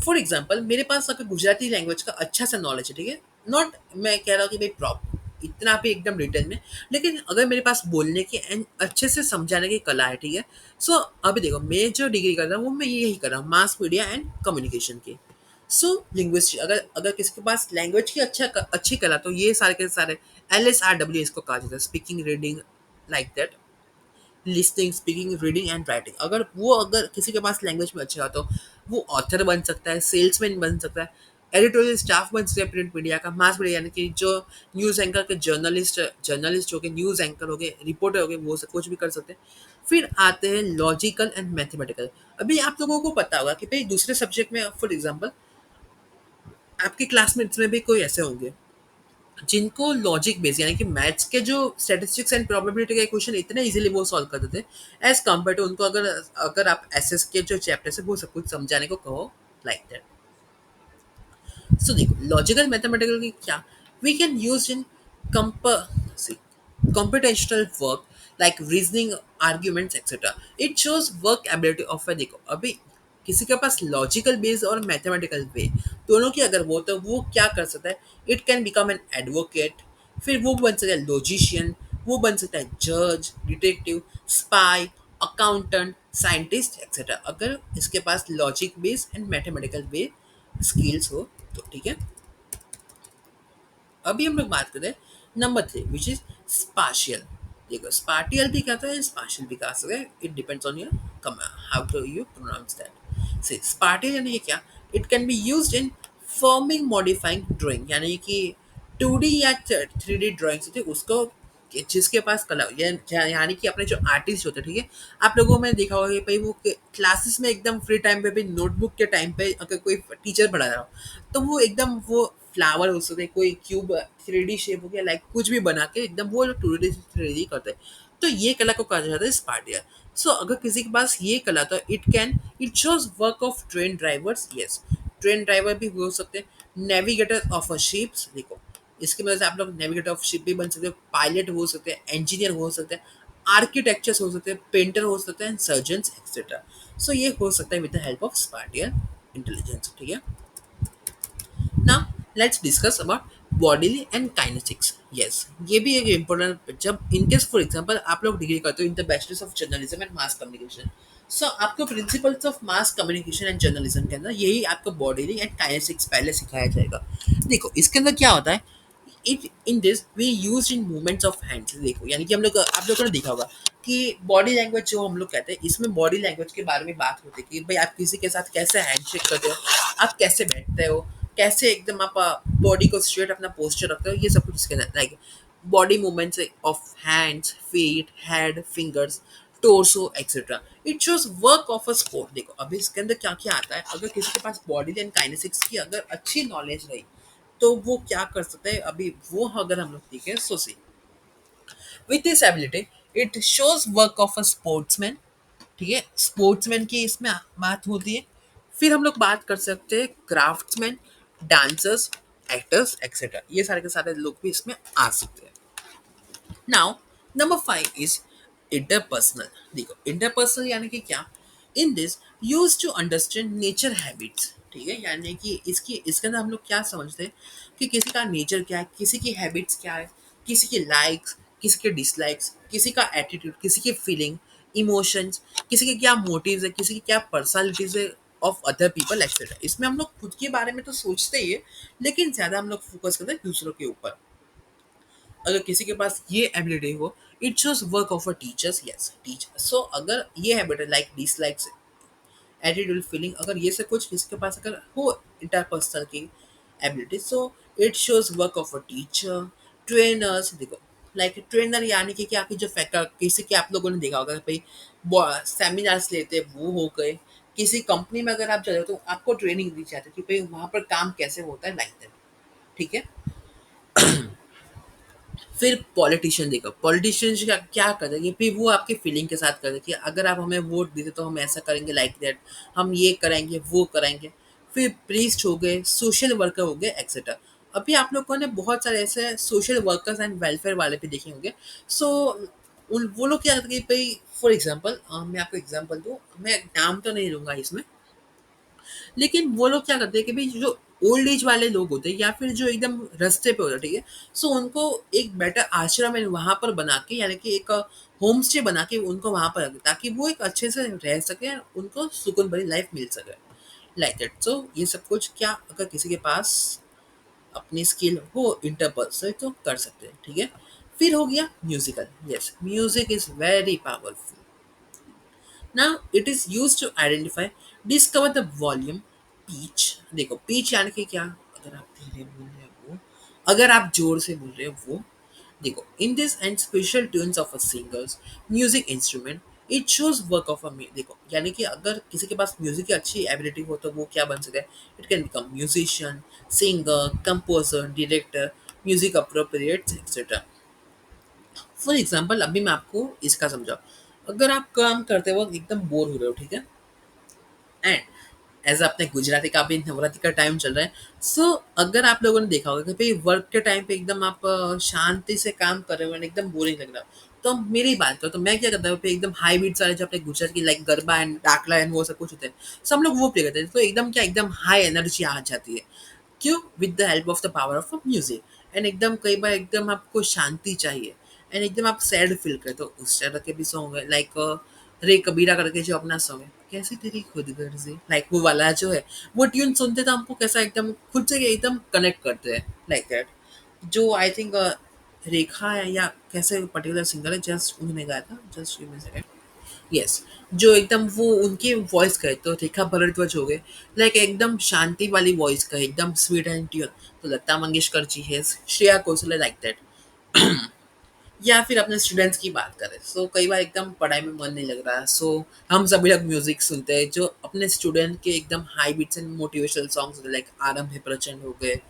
फॉर एग्जाम्पल मेरे पास अगर गुजराती लैंग्वेज का अच्छा सा नॉलेज है, ठीक है, नॉट मैं कह रहा हूँ कि भाई प्रॉप इतना भी एकदम डिटेल में, लेकिन अगर मेरे पास बोलने की एंड अच्छे से समझाने की कला है, ठीक है। सो अभी देखो, मैं जो डिग्री कर रहा हूँ वो मैं यही कर रहा हूँ, मास मीडिया एंड कम्युनिकेशन की। सो लिंग्विस्टिक, अगर अगर किसी के पास लैंग्वेज की अच्छी कला, तो ये सारे के सारे LSRW इसको कहा जाता है, speaking, reading, like that, listing, speaking, reading and writing. अगर किसी के पास लैंग्वेज में अच्छा हो, तो वो ऑथर बन सकता है, सेल्समैन बन सकता है, एडिटोरियल स्टाफ बन सकता है प्रिंट मीडिया का, मास मीडिया यानी कि जो न्यूज़ एंकर के जर्नलिस्ट जर्नलिस्ट हो गए, न्यूज़ एंकर हो गए, रिपोर्टर हो गए, वो सब कुछ भी कर सकते हैं। फिर आते हैं लॉजिकल एंड मैथमेटिकल। अभी आप लोगों को पता होगा कि भाई दूसरे सब्जेक्ट में, फॉर एग्जाम्पल आपके क्लासमेट्स में भी कोई ऐसे होंगे जिनको लॉजिक बेस यानी कि मैथ्स के जो स्टैटिस्टिक्स एंड प्रोबेबिलिटी के क्वेश्चन इतने इजीली वो सॉल्व कर देते हैं, एज कम्पेयर टू उनको अगर अगर आप एसएस के जो चैप्टर है वो सब कुछ समझाने को कहो, लाइक दैट। सो देखो, लॉजिकल मैथमेटिकल की क्या, we can use in computational work like reasoning, arguments, etc. It shows work ability of a, देखो अभी किसी के पास लॉजिकल बेस और मैथमेटिकल वे दोनों की अगर वो, तो वो क्या कर सकता है, it can become an advocate, फिर वो बन सकता है लॉजिशियन, वो बन सकता है जज, detective, spy, accountant, scientist etcetera, अगर इसके पास logic base and mathematical way skills हो तो ठीक है। अभी हम लोग बात करें नंबर 3 विच इज स्पाशियल। देखो स्पाटियल भी कहते हैं, स्पाशियल भी कह सकते हैं, it depends on your how to you pronounce that. से स्पाटियल यानी कि क्या, it can be used in forming modifying drawing, यानी कि 2D या 3D ड्राइंग्स होती है उसको जिसके पास कला यानी कि अपने जो आर्टिस्ट होते हैं ठीक है। आप लोगों में देखा होगा कि भाई वो क्लासेस में एकदम फ्री टाइम पे भी नोटबुक के टाइम पे अगर कोई टीचर पढ़ा रहा हो तो वो एकदम वो फ्लावर हो सकते कोई क्यूब 3D शेप हो गया लाइक कुछ भी बना के एकदम वो 2D 3D करते हैं। तो ये कला को कहा जाता है स्पार्टिया। सो अगर किसी के पास ये कला तो it shows work of train drivers. Yes, train driver भी हो सकते हैं, नेविगेटर ऑफ अ शिप्स। देखो इसकी वजह से आप लोग नेविगेटर ऑफ शिप भी बन सकते हो, पायलट हो सकते हैं, इंजीनियर हो सकते हैं, आर्किटेक्चर्स हो सकते हैं, पेंटर हो सकते हैं, सर्जन्स एक्सेट्रा। सो ये हो सकता है with the help of spatial intelligence. ठीक है। Now let's discuss about bodily and kinetics. Yes, ये भी एक इम्पोर्टेंट, जब इनकेस फॉर एग्जांपल आप लोग डिग्री करते हो in the bachelors of journalism and mass communication, so आपको principles of mass communication and journalism के अंदर यही आपको बॉडीली एंड काइनेटिक्स पहले सिखाया जाएगा। देखो इसके अंदर क्या होता है, it in this we use in movements of hands. देखो यानी कि हम लोग आप लोगों ने देखा होगा कि बॉडी लैंग्वेज जो हम लोग कहते हैं इसमें बॉडी लैंग्वेज के बारे में बात होती है कि भाई आप किसी के साथ कैसे हैंडशेक करते हो, आप कैसे बैठते हो, कैसे एकदम आप बॉडी को स्ट्रेट अपना पोस्चर रखते हो, ये सब कुछ इसके अंदर like body movements of hands, feet, head, fingers, torso etcetera. It shows work of a sport. देखो अभी इसके अंदर क्या क्या आता है, अगर किसी के पास बॉडी एंड काइनेसिक्स की अगर अच्छी नॉलेज रही तो वो क्या कर सकते हैं, अभी वो अगर हम लोग देखें so see with this ability it shows work of a sportsman. ठीक है, स्पोर्ट्समैन की इसमें बात होती है। फिर हम लोग बात कर सकते हैं क्राफ्ट्समैन, डांसर्स, एक्टर्स एक्सेट्रा, ये सारे के सारे लोग भी इसमें आ सकते हैं। Now number 5 is interpersonal. देखो इंटरपर्सनल यानी कि क्या, in this use to understand nature habits. ठीक है, यानी कि इसके अंदर हम लोग क्या समझते हैं कि किसी का नेचर क्या है, किसी की हैबिट्स क्या है, किसी की लाइक्स, किसी के डिसलाइक्स, किसी का एटीट्यूड, किसी की फीलिंग, इमोशंस, किसी के क्या मोटिव्स है, किसी की क्या पर्सनालिटीज है ऑफ अदर पीपल एक्सेट्रा। इसमें हम लोग खुद के बारे में तो सोचते ही है लेकिन ज़्यादा हम लोग फोकस करते हैं दूसरों के ऊपर। अगर किसी के पास ये एबिलिटी हो it shows work of a teachers. Yes teacher. So अगर ये हैबिट है लाइक डिसलाइक्स, एटीट्यूड, फीलिंग, अगर ये सब कुछ किसी के पास अगर हो इंटरपर्सनल की ability so it shows work of a teacher, trainers. देखो लाइक ट्रेनर यानी कि क्या, कि जो फैकल किसी के आप लोगों ने देखा होगा भाई सेमिनार्स लेते हैं वो हो गए, किसी कंपनी में अगर आप चले तो आपको ट्रेनिंग दी जाती है कि भाई वहाँ पर काम कैसे होता है लाइक दैट। ठीक है। फिर पॉलिटिशियन, देखो पॉलिटिशियन क्या क्या कर रहे हैं, फिर वो आपके फीलिंग के साथ कर रहे हैं कि अगर आप हमें वोट देते तो हम ऐसा करेंगे लाइक दैट, हम ये करेंगे वो करेंगे। फिर प्रीस्ट हो गए, सोशल वर्कर हो गए एक्सेट्रा। अभी आप लोगों ने बहुत सारे ऐसे सोशल वर्कर्स एंड वेलफेयर वाले भी देखे होंगे। सो उन वो लोग क्या करते हैं कि भाई फॉर एग्जाम्पल मैं आपको एग्जाम्पल दूँ, मैं नाम तो नहीं लूँगा इसमें, लेकिन वो लोग क्या करते हैं कि भाई जो ओल्ड एज वाले लोग होते हैं या फिर जो एकदम रास्ते पे होते हैं ठीक है, सो उनको एक बेटर आश्रम है वहाँ पर बना के, यानी कि एक होम स्टे बना के उनको वहाँ पर रखें ताकि वो एक अच्छे से रह सके, उनको सुकून भरी लाइफ मिल सके लाइक दैट। सो ये सब कुछ क्या अगर किसी के पास अपनी स्किल हो इंटरपर्सनल तो कर सकते हैं। ठीक है। फिर हो गया musical. Yes, music is very powerful. Now it is used to identify, discover the volume, pitch। देखो pitch यानी कि क्या, अगर आप धीरे बोल रहे हो वो, अगर आप जोर से बोल रहे हो वो। देखो in this and special tunes of a singers, music instrument, it shows work of a देखो यानी कि अगर किसी के पास म्यूजिक की अच्छी एबिलिटी हो तो वो क्या बन सकता है, it can become musician, singer, composer, director, music appropriates etcetera. For example अभी मैं आपको इसका समझाऊँ, अगर आप काम करते वक्त एकदम बोर हो रहे हो ठीक है, एंड एज अपने गुजराती का भी नवरात्रि का टाइम चल रहा है, सो अगर आप लोगों ने देखा होगा कि भाई वर्क के टाइम पे एकदम आप शांति से काम कर रहे हो and एकदम बोरिंग लग रहा है, तो मेरी बात करो तो मैं क्या करता हूँ फिर एकदम हाई बीट्स वाले जो अपने गुजरात की लाइक गरबा एंड डाकला एंड वो सब कुछ होते हैं, सब हम लोग वो प्ले करते हैं, तो एकदम क्या एकदम हाई एनर्जी आ जाती है। क्यों? With the help of the power of music. And एकदम कई बार एकदम आपको शांति चाहिए एंड एकदम आप सैड फील करते हो, उस तरह के भी सॉन्ग है लाइक रे कबीरा करके जो अपना सॉन्ग है, कैसी तेरी खुद गर्जी, लाइक वो वाला जो है, वो ट्यून सुनते तो हमको कैसा एकदम खुद से एकदम कनेक्ट करते हैं, लाइक दैट। जो आई थिंक रेखा है या कैसे पर्टिकुलर सिंगर है, जस्ट उन्होंने गाया था, just give me a second. Yes, जो एकदम वो उनके वॉइस का है, तो रेखा भारद्वाज हो गए, लाइक एकदम शांति वाली वॉइस का है, एकदम स्वीट एंड ट्यून। तो लता मंगेशकर जी है, श्रेया घोषाल, लाइक दैट। या फिर अपने स्टूडेंट्स की बात करें, सो कई बार एकदम पढ़ाई में मन नहीं लग रहा है, सो हम सभी लोग म्यूजिक सुनते हैं, जो अपने स्टूडेंट के एकदम high beats and motivational songs like आरंभ है प्रचंड हो गए,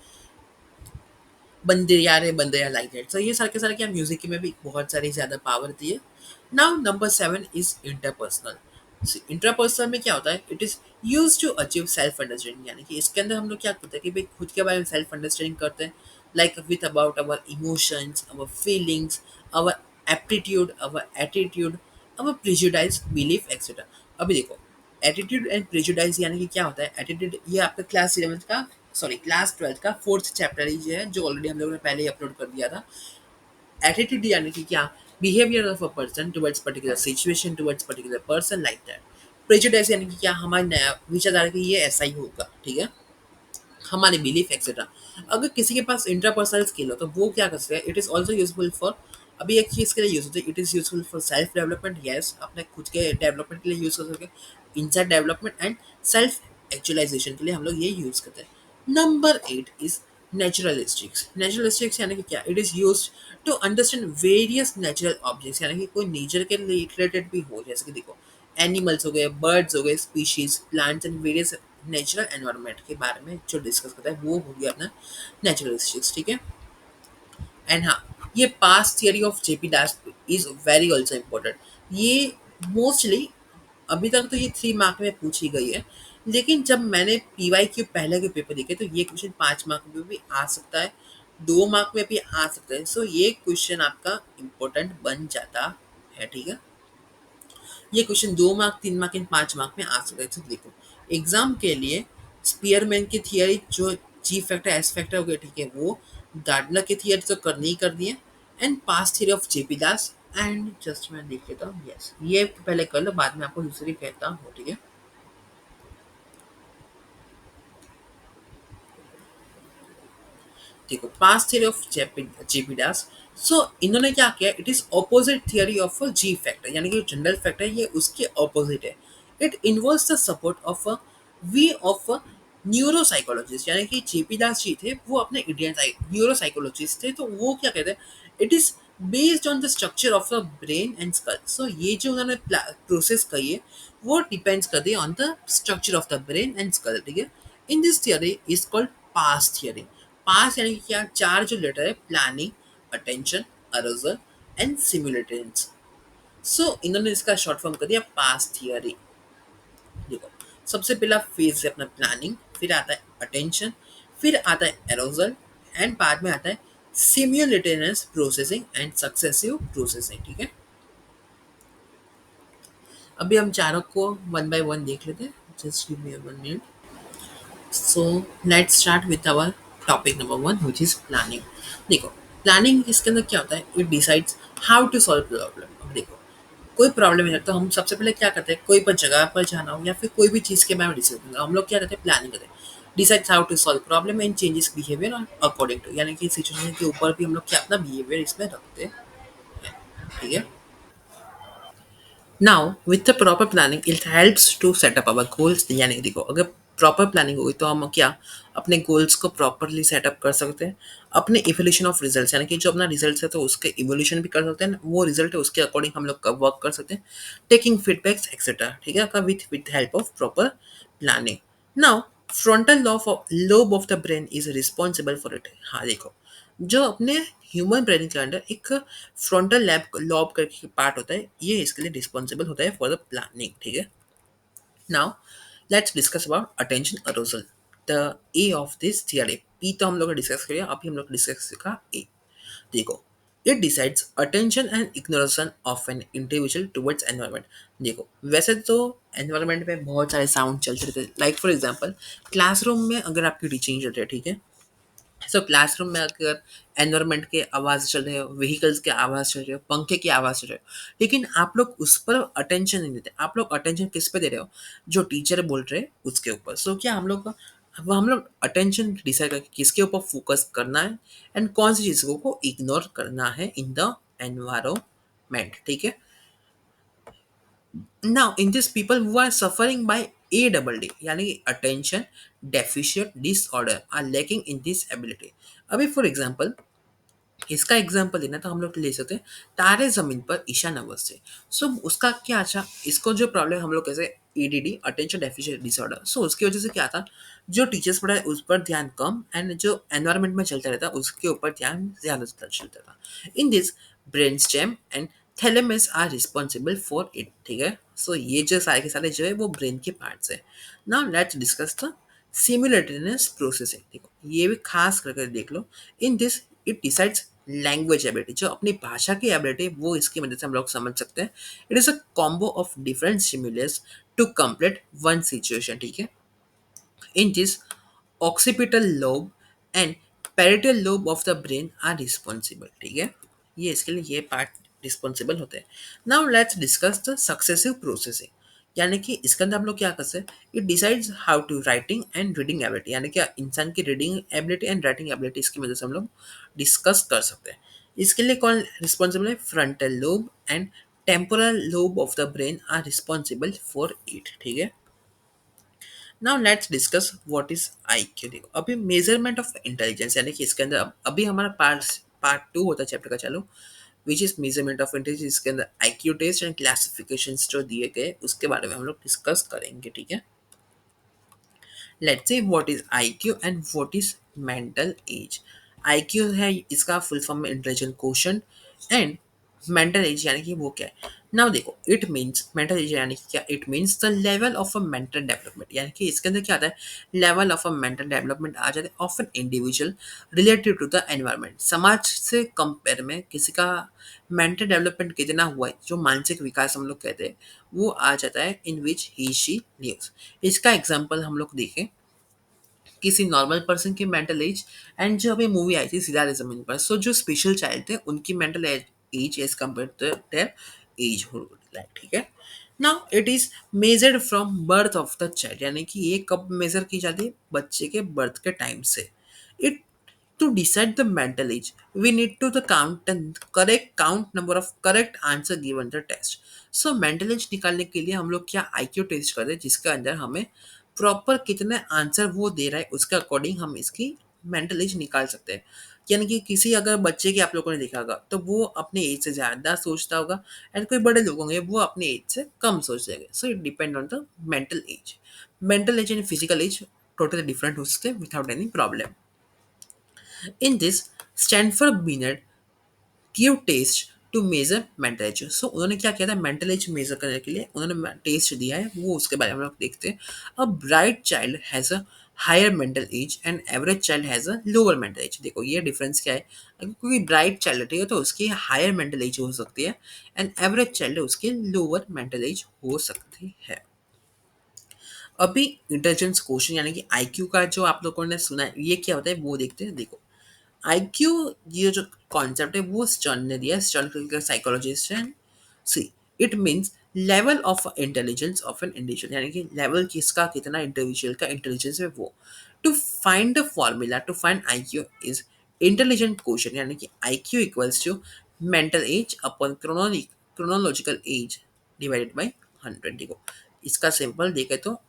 बंदे यार है बंदे यार, लाइक दैट। सो ये सारे के सारे क्या म्यूजिक में भी बहुत सारी ज़्यादा पावर दी है। Now number 7 is interpersonal. Interpersonal में क्या होता है, it is use to achieve self understanding, यानी कि इसके अंदर हम लोग क्या करते हैं कि भाई खुद के बारे में सेल्फ अंडरस्टैंडिंग करते हैं, like with about our emotions, our feelings, our aptitude, our attitude, our prejudice belief etcetera. अभी देखो, एटीट्यूड एंड प्रिजुडाइज यानी कि क्या होता है एटीट्यूड, ये आपका क्लास 11 का, सॉरी क्लास 12 का फोर्थ चैप्टर ही जो है, जो ऑलरेडी हम लोगों ने पहले ही अपलोड कर दिया था। एटीट्यूड यानी कि क्या, behaviour of a person towards particular situation, towards particular person, like that. Prejudice यानी कि क्या, हमारा नया विचारधारा कि ये ऐसा ही होगा, ठीक है, हमारे बिलीफ एक्सेट्रा। अगर किसी के पास इंट्रापर्सनल स्किल हो तो वो क्या कर सकते हैं, it is also useful for, अभी एक चीज़ के लिए यूज होती है, it is useful for self development, yes, अपने खुद के डेवलपमेंट के लिए यूज कर सकते हैं, inside development and self actualisation के लिए हम लोग ये यूज करते हैं। Number 8 is नेचुरलिस्टिक्स। नेचुरलिस्टिक्स यानी कि क्या, it is use to understand various natural objects, यानी कि कोई नेचर के रिलेटेड भी हो, जैसे कि देखो एनिमल्स हो गए, बर्ड्स हो गए, species, plants and various natural environment के बारे में जो डिस्कस करता है वो हो गया अपना नेचुरलिस्टिक्स, ठीक है। एंड हाँ, ये past theory of JP Das is very also important. ये मोस्टली अभी तक तो ये 3 मार्क में पूछी गई है, लेकिन जब मैंने पीवाई क्यू पहले के पेपर देखे तो ये क्वेश्चन 5 मार्क में भी आ सकता है, 2 मार्क में भी आ सकता है, सो ये क्वेश्चन आपका इम्पोर्टेंट बन जाता है, ठीक है। ये question 2 mark, 3 mark and 5 mark में आ सकता है। तो देखो, एग्जाम के लिए स्पीयरमैन की थियरी जो जी फैक्टर एस फैक्टर हो गया, ठीक है, वो गार्डनर की थियरी तो करनी ही करनी है, and past theory of JP Das, and just मैं देख लेता हूँ, यस ये पहले कर लो, बाद में आपको दूसरी कहता हूँ, ठीक है। देखो, पास्ट थियरी ऑफ जेपीडास, सो इन्होंने क्या किया, it is opposite theory of ji factor, यानी कि जनरल फैक्टर ये उसके ऑपोजिट है। It involves the support of we of neuropsychologist, यानी कि जेपी दास जी थे, वो अपने इंडियन न्यूरोसाइकोलॉजिस्ट थे, तो वो क्या कहते हैं, it is based on the structure of the brain and skull. So ये जो उन्होंने प्रोसेस कही है वो डिपेंड्स करती है on the structure of the brain and skull, ठीक है। In this theory is called PASS theory. PASS यानी कि क्या, चार जो लेटर है, planning, attention, arousal and simultaneous. So इन्होंने इसका शॉर्ट फॉर्म कर दिया पास थियरी। देखो, सबसे पहला फेज है अपना प्लानिंग, फिर आता है अटेंशन, फिर आता है एरोजल, एंड बाद में आता है सिम्युलेटेनियस प्रोसेसिंग एंड सक्सेसिव प्रोसेसिंग, ठीक है। अभी हम चारों को वन बाय वन देख लेते हैं, just give me 1 minute. So let's start with our topic number 1 which is planning. देखो, प्लानिंग इसके अंदर क्या होता है, it decides how to solve problem. अब देखो, कोई प्रॉब्लम है तो हम सबसे पहले क्या करते हैं, कोई पर जगह पर जाना हो या फिर कोई भी चीज़ के बारे में डिसाइड करना, हम लोग क्या करते हैं, प्लानिंग करते हैं। Decides how to solve problem and changes behaviour according to, यानी कि सिचुएशन के ऊपर भी हम लोग क्या अपना बिहेवियर इसमें रखते हैं, ठीक है। Now with the proper planning it helps to set up our goals, यानी कि देखो, अगर प्रॉपर प्लानिंग होगी तो हम क्या अपने गोल्स को प्रॉपरली सेटअप कर सकते हैं, अपने इवोल्यूशन ऑफ रिजल्ट्स, यानी कि जो अपना रिजल्ट है तो उसके इवोल्यूशन भी कर सकते हैं, वो रिजल्ट है उसके अकॉर्डिंग हम लोग वर्क कर सकते हैं, टेकिंग फीडबैक्स एक्सेट्रा, ठीक है, with help of proper planning. Now frontal lobe of the brain is responsible for it. हाँ देखो, जो अपने ह्यूमन ब्रेन के अंदर एक फ्रंटल लैब लॉब करके पार्ट होता है, ये इसके लिए रिस्पॉन्सिबल होता है फॉर द प्लानिंग, ठीक है। Now let's discuss about attention arousal, the A of this theory. P तो हम लोग डिस्कस करें, अभी हम लोग डिस्कस का ए। देखो, it decides attention and ignoration of an individual towards environment. देखो, वैसे तो एनवायरनमेंट में बहुत सारे साउंड चलते रहते हैं, लाइक फॉर एग्जांपल क्लासरूम में अगर आपकी टीचिंग चल रही है, ठीक है, सो क्लासरूम में अगर एनवायरनमेंट के आवाज़ चल रहे हो, व्हीकल्स की आवाज़ चल रही हो, पंखे की आवाज़ चल रही हो, लेकिन आप लोग उस पर अटेंशन नहीं देते। आप लोग अटेंशन किस पे दे रहे हो? जो टीचर बोल रहे हैं उसके ऊपर। सो क्या हम लोग अटेंशन डिसाइड करके किसके ऊपर फोकस करना है एंड कौन सी चीज़ों को इग्नोर करना है इन द एनवायरमेंट, ठीक है? Now, in these people who are suffering by ADD, यानी कि attention deficit disorder, are lacking in this ability. अभी फॉर एग्जांपल इसका एग्जांपल देना तो हम लोग ले सकते हैं तारे जमीन पर ईशान अवस्थी। सो उसका क्या, अच्छा इसको जो प्रॉब्लम हम लोग कैसे ईडीडी अटेंशन डेफिशिएंट डिसऑर्डर, सो उसकी वजह से क्या था, जो टीचर्स पढ़ाए उस पर ध्यान कम एंड जो एनवायरनमेंट में चलता रहता उसके ऊपर ध्यान ज्यादा चलता था। In this brain stem and thalamus are responsible for it, ठीक है? सो ये जो सारे के सारे जो है वो ब्रेन के पार्ट्स है। Now let's discuss the simultaneous processing. देखो ये भी खास करके देख लो। In this it decides language ability, जो अपनी भाषा की एबिलिटी वो इसकी मदद से हम लोग समझ सकते हैं। It is a combo of different stimulus to complete one situation, ठीक है? In this occipital lobe and parietal lobe of the brain are responsible, ठीक है? ये इसके लिए ये पार्ट रिस्पॉन्सिबल होते हैं। Now let's discuss the successive processing, यानी कि इसके अंदर हम लोग क्या कर सकते हैं, it decides how to writing and reading ability, यानी कि इंसान की reading ability and writing ability इसकी वजह से हम लोग डिस्कस कर सकते हैं। इसके लिए कौन रिस्पॉन्सिबल है? Frontal lobe and temporal lobe of the brain are responsible for it, ठीक है? Now let's discuss what is IQ. देखो अभी मेजरमेंट ऑफ इंटेलिजेंस, यानी कि इसके अंदर अभी हमारा पार्ट पार्ट टू होता है चैप्टर का चालू, which is measurement of intelligence. इसके अंदर आईक्यू टेस्ट एंड क्लासिफिकेशन जो दिए गए उसके बारे में हम लोग डिस्कस करेंगे, ठीक है? Let's say what is IQ and what is mental as. IQ है इसका फुल फॉर्म में intelligent quotient, and mental as यानी कि वो क्या है। नाउ देखो इट मींस मेंटल एज यानी कि क्या, it means the level of a mental development, यानी कि इसके अंदर क्या आता है, level of a mental development आ जाता है of an individual related to the environment. समाज से कंपेयर में किसी का मेंटल डेवलपमेंट कितना हुआ है, जो मानसिक विकास हम लोग कहते हैं, वो आ जाता है इन विच ही शी लिव्स। इसका एग्जाम्पल हम लोग देखें, किसी नॉर्मल पर्सन की मेंटल एज एंड जो अभी मूवी आई थी सितारे जमीन पर, सो जो स्पेशल चाइल्ड थे उनकी mental age age compare to their age, ठीक है? Now it is measured from birth of the child, यानी कि ये कब मेजर की जाती है? बच्चे के बर्थ के टाइम से। It To decide the mental age, we need to the count and correct count number of correct answer given the test. So mental age निकालने के लिए हम लोग क्या IQ टेस्ट करते हैं, जिसके अंदर हमें प्रॉपर कितने आंसर वो दे रहा है उसके अकॉर्डिंग हम इसकी मेंटल एज निकाल सकते हैं। यानी कि किसी अगर बच्चे की आप लोगों ने देखा होगा तो वो अपने एज से ज़्यादा सोचता होगा, एंड कोई बड़े लोग होंगे वो अपने एज से कम सोचेंगे। So it depend on the mental age. Mental age and physical age totally different हो सकते हैं without any problem. In this, Stanford Binet give test to measure mental age. So उन्होंने क्या किया था, मेंटल एज मेजर करने के लिए उन्होंने टेस्ट दिया है, वो उसके बारे में हम लोग देखते हैं। A bright child has a higher mental age and average child has a lower mental age. देखो ये डिफरेंस क्या है, अगर कोई ब्राइट चाइल्ड है ठीक है तो उसकी हायर मेंटल एज हो सकती है, एंड एवरेज चाइल्ड है उसकी लोअर मेंटल एज हो सकती है। अभी इंटेलिजेंस क्वेश्चन यानी कि आईक्यू का जो आप लोगों ने सुना है ये क्या होता है वो देखते हैं। देखो आईक्यू ये जो कॉन्सेप्ट है वो स्टर्न ने दिया, स्टर्न क्लिनिकल साइकोलॉजिस्ट है। See it means level of intelligence of an individual, यानी कि लेवल किसका कितना इंडिविजुअल का इंटेलिजेंस है वो। To find the formula to find IQ is intelligent question, यानी कि IQ equals to mental age upon chronological age divided by 100। देखो इसका सिंपल देखे तो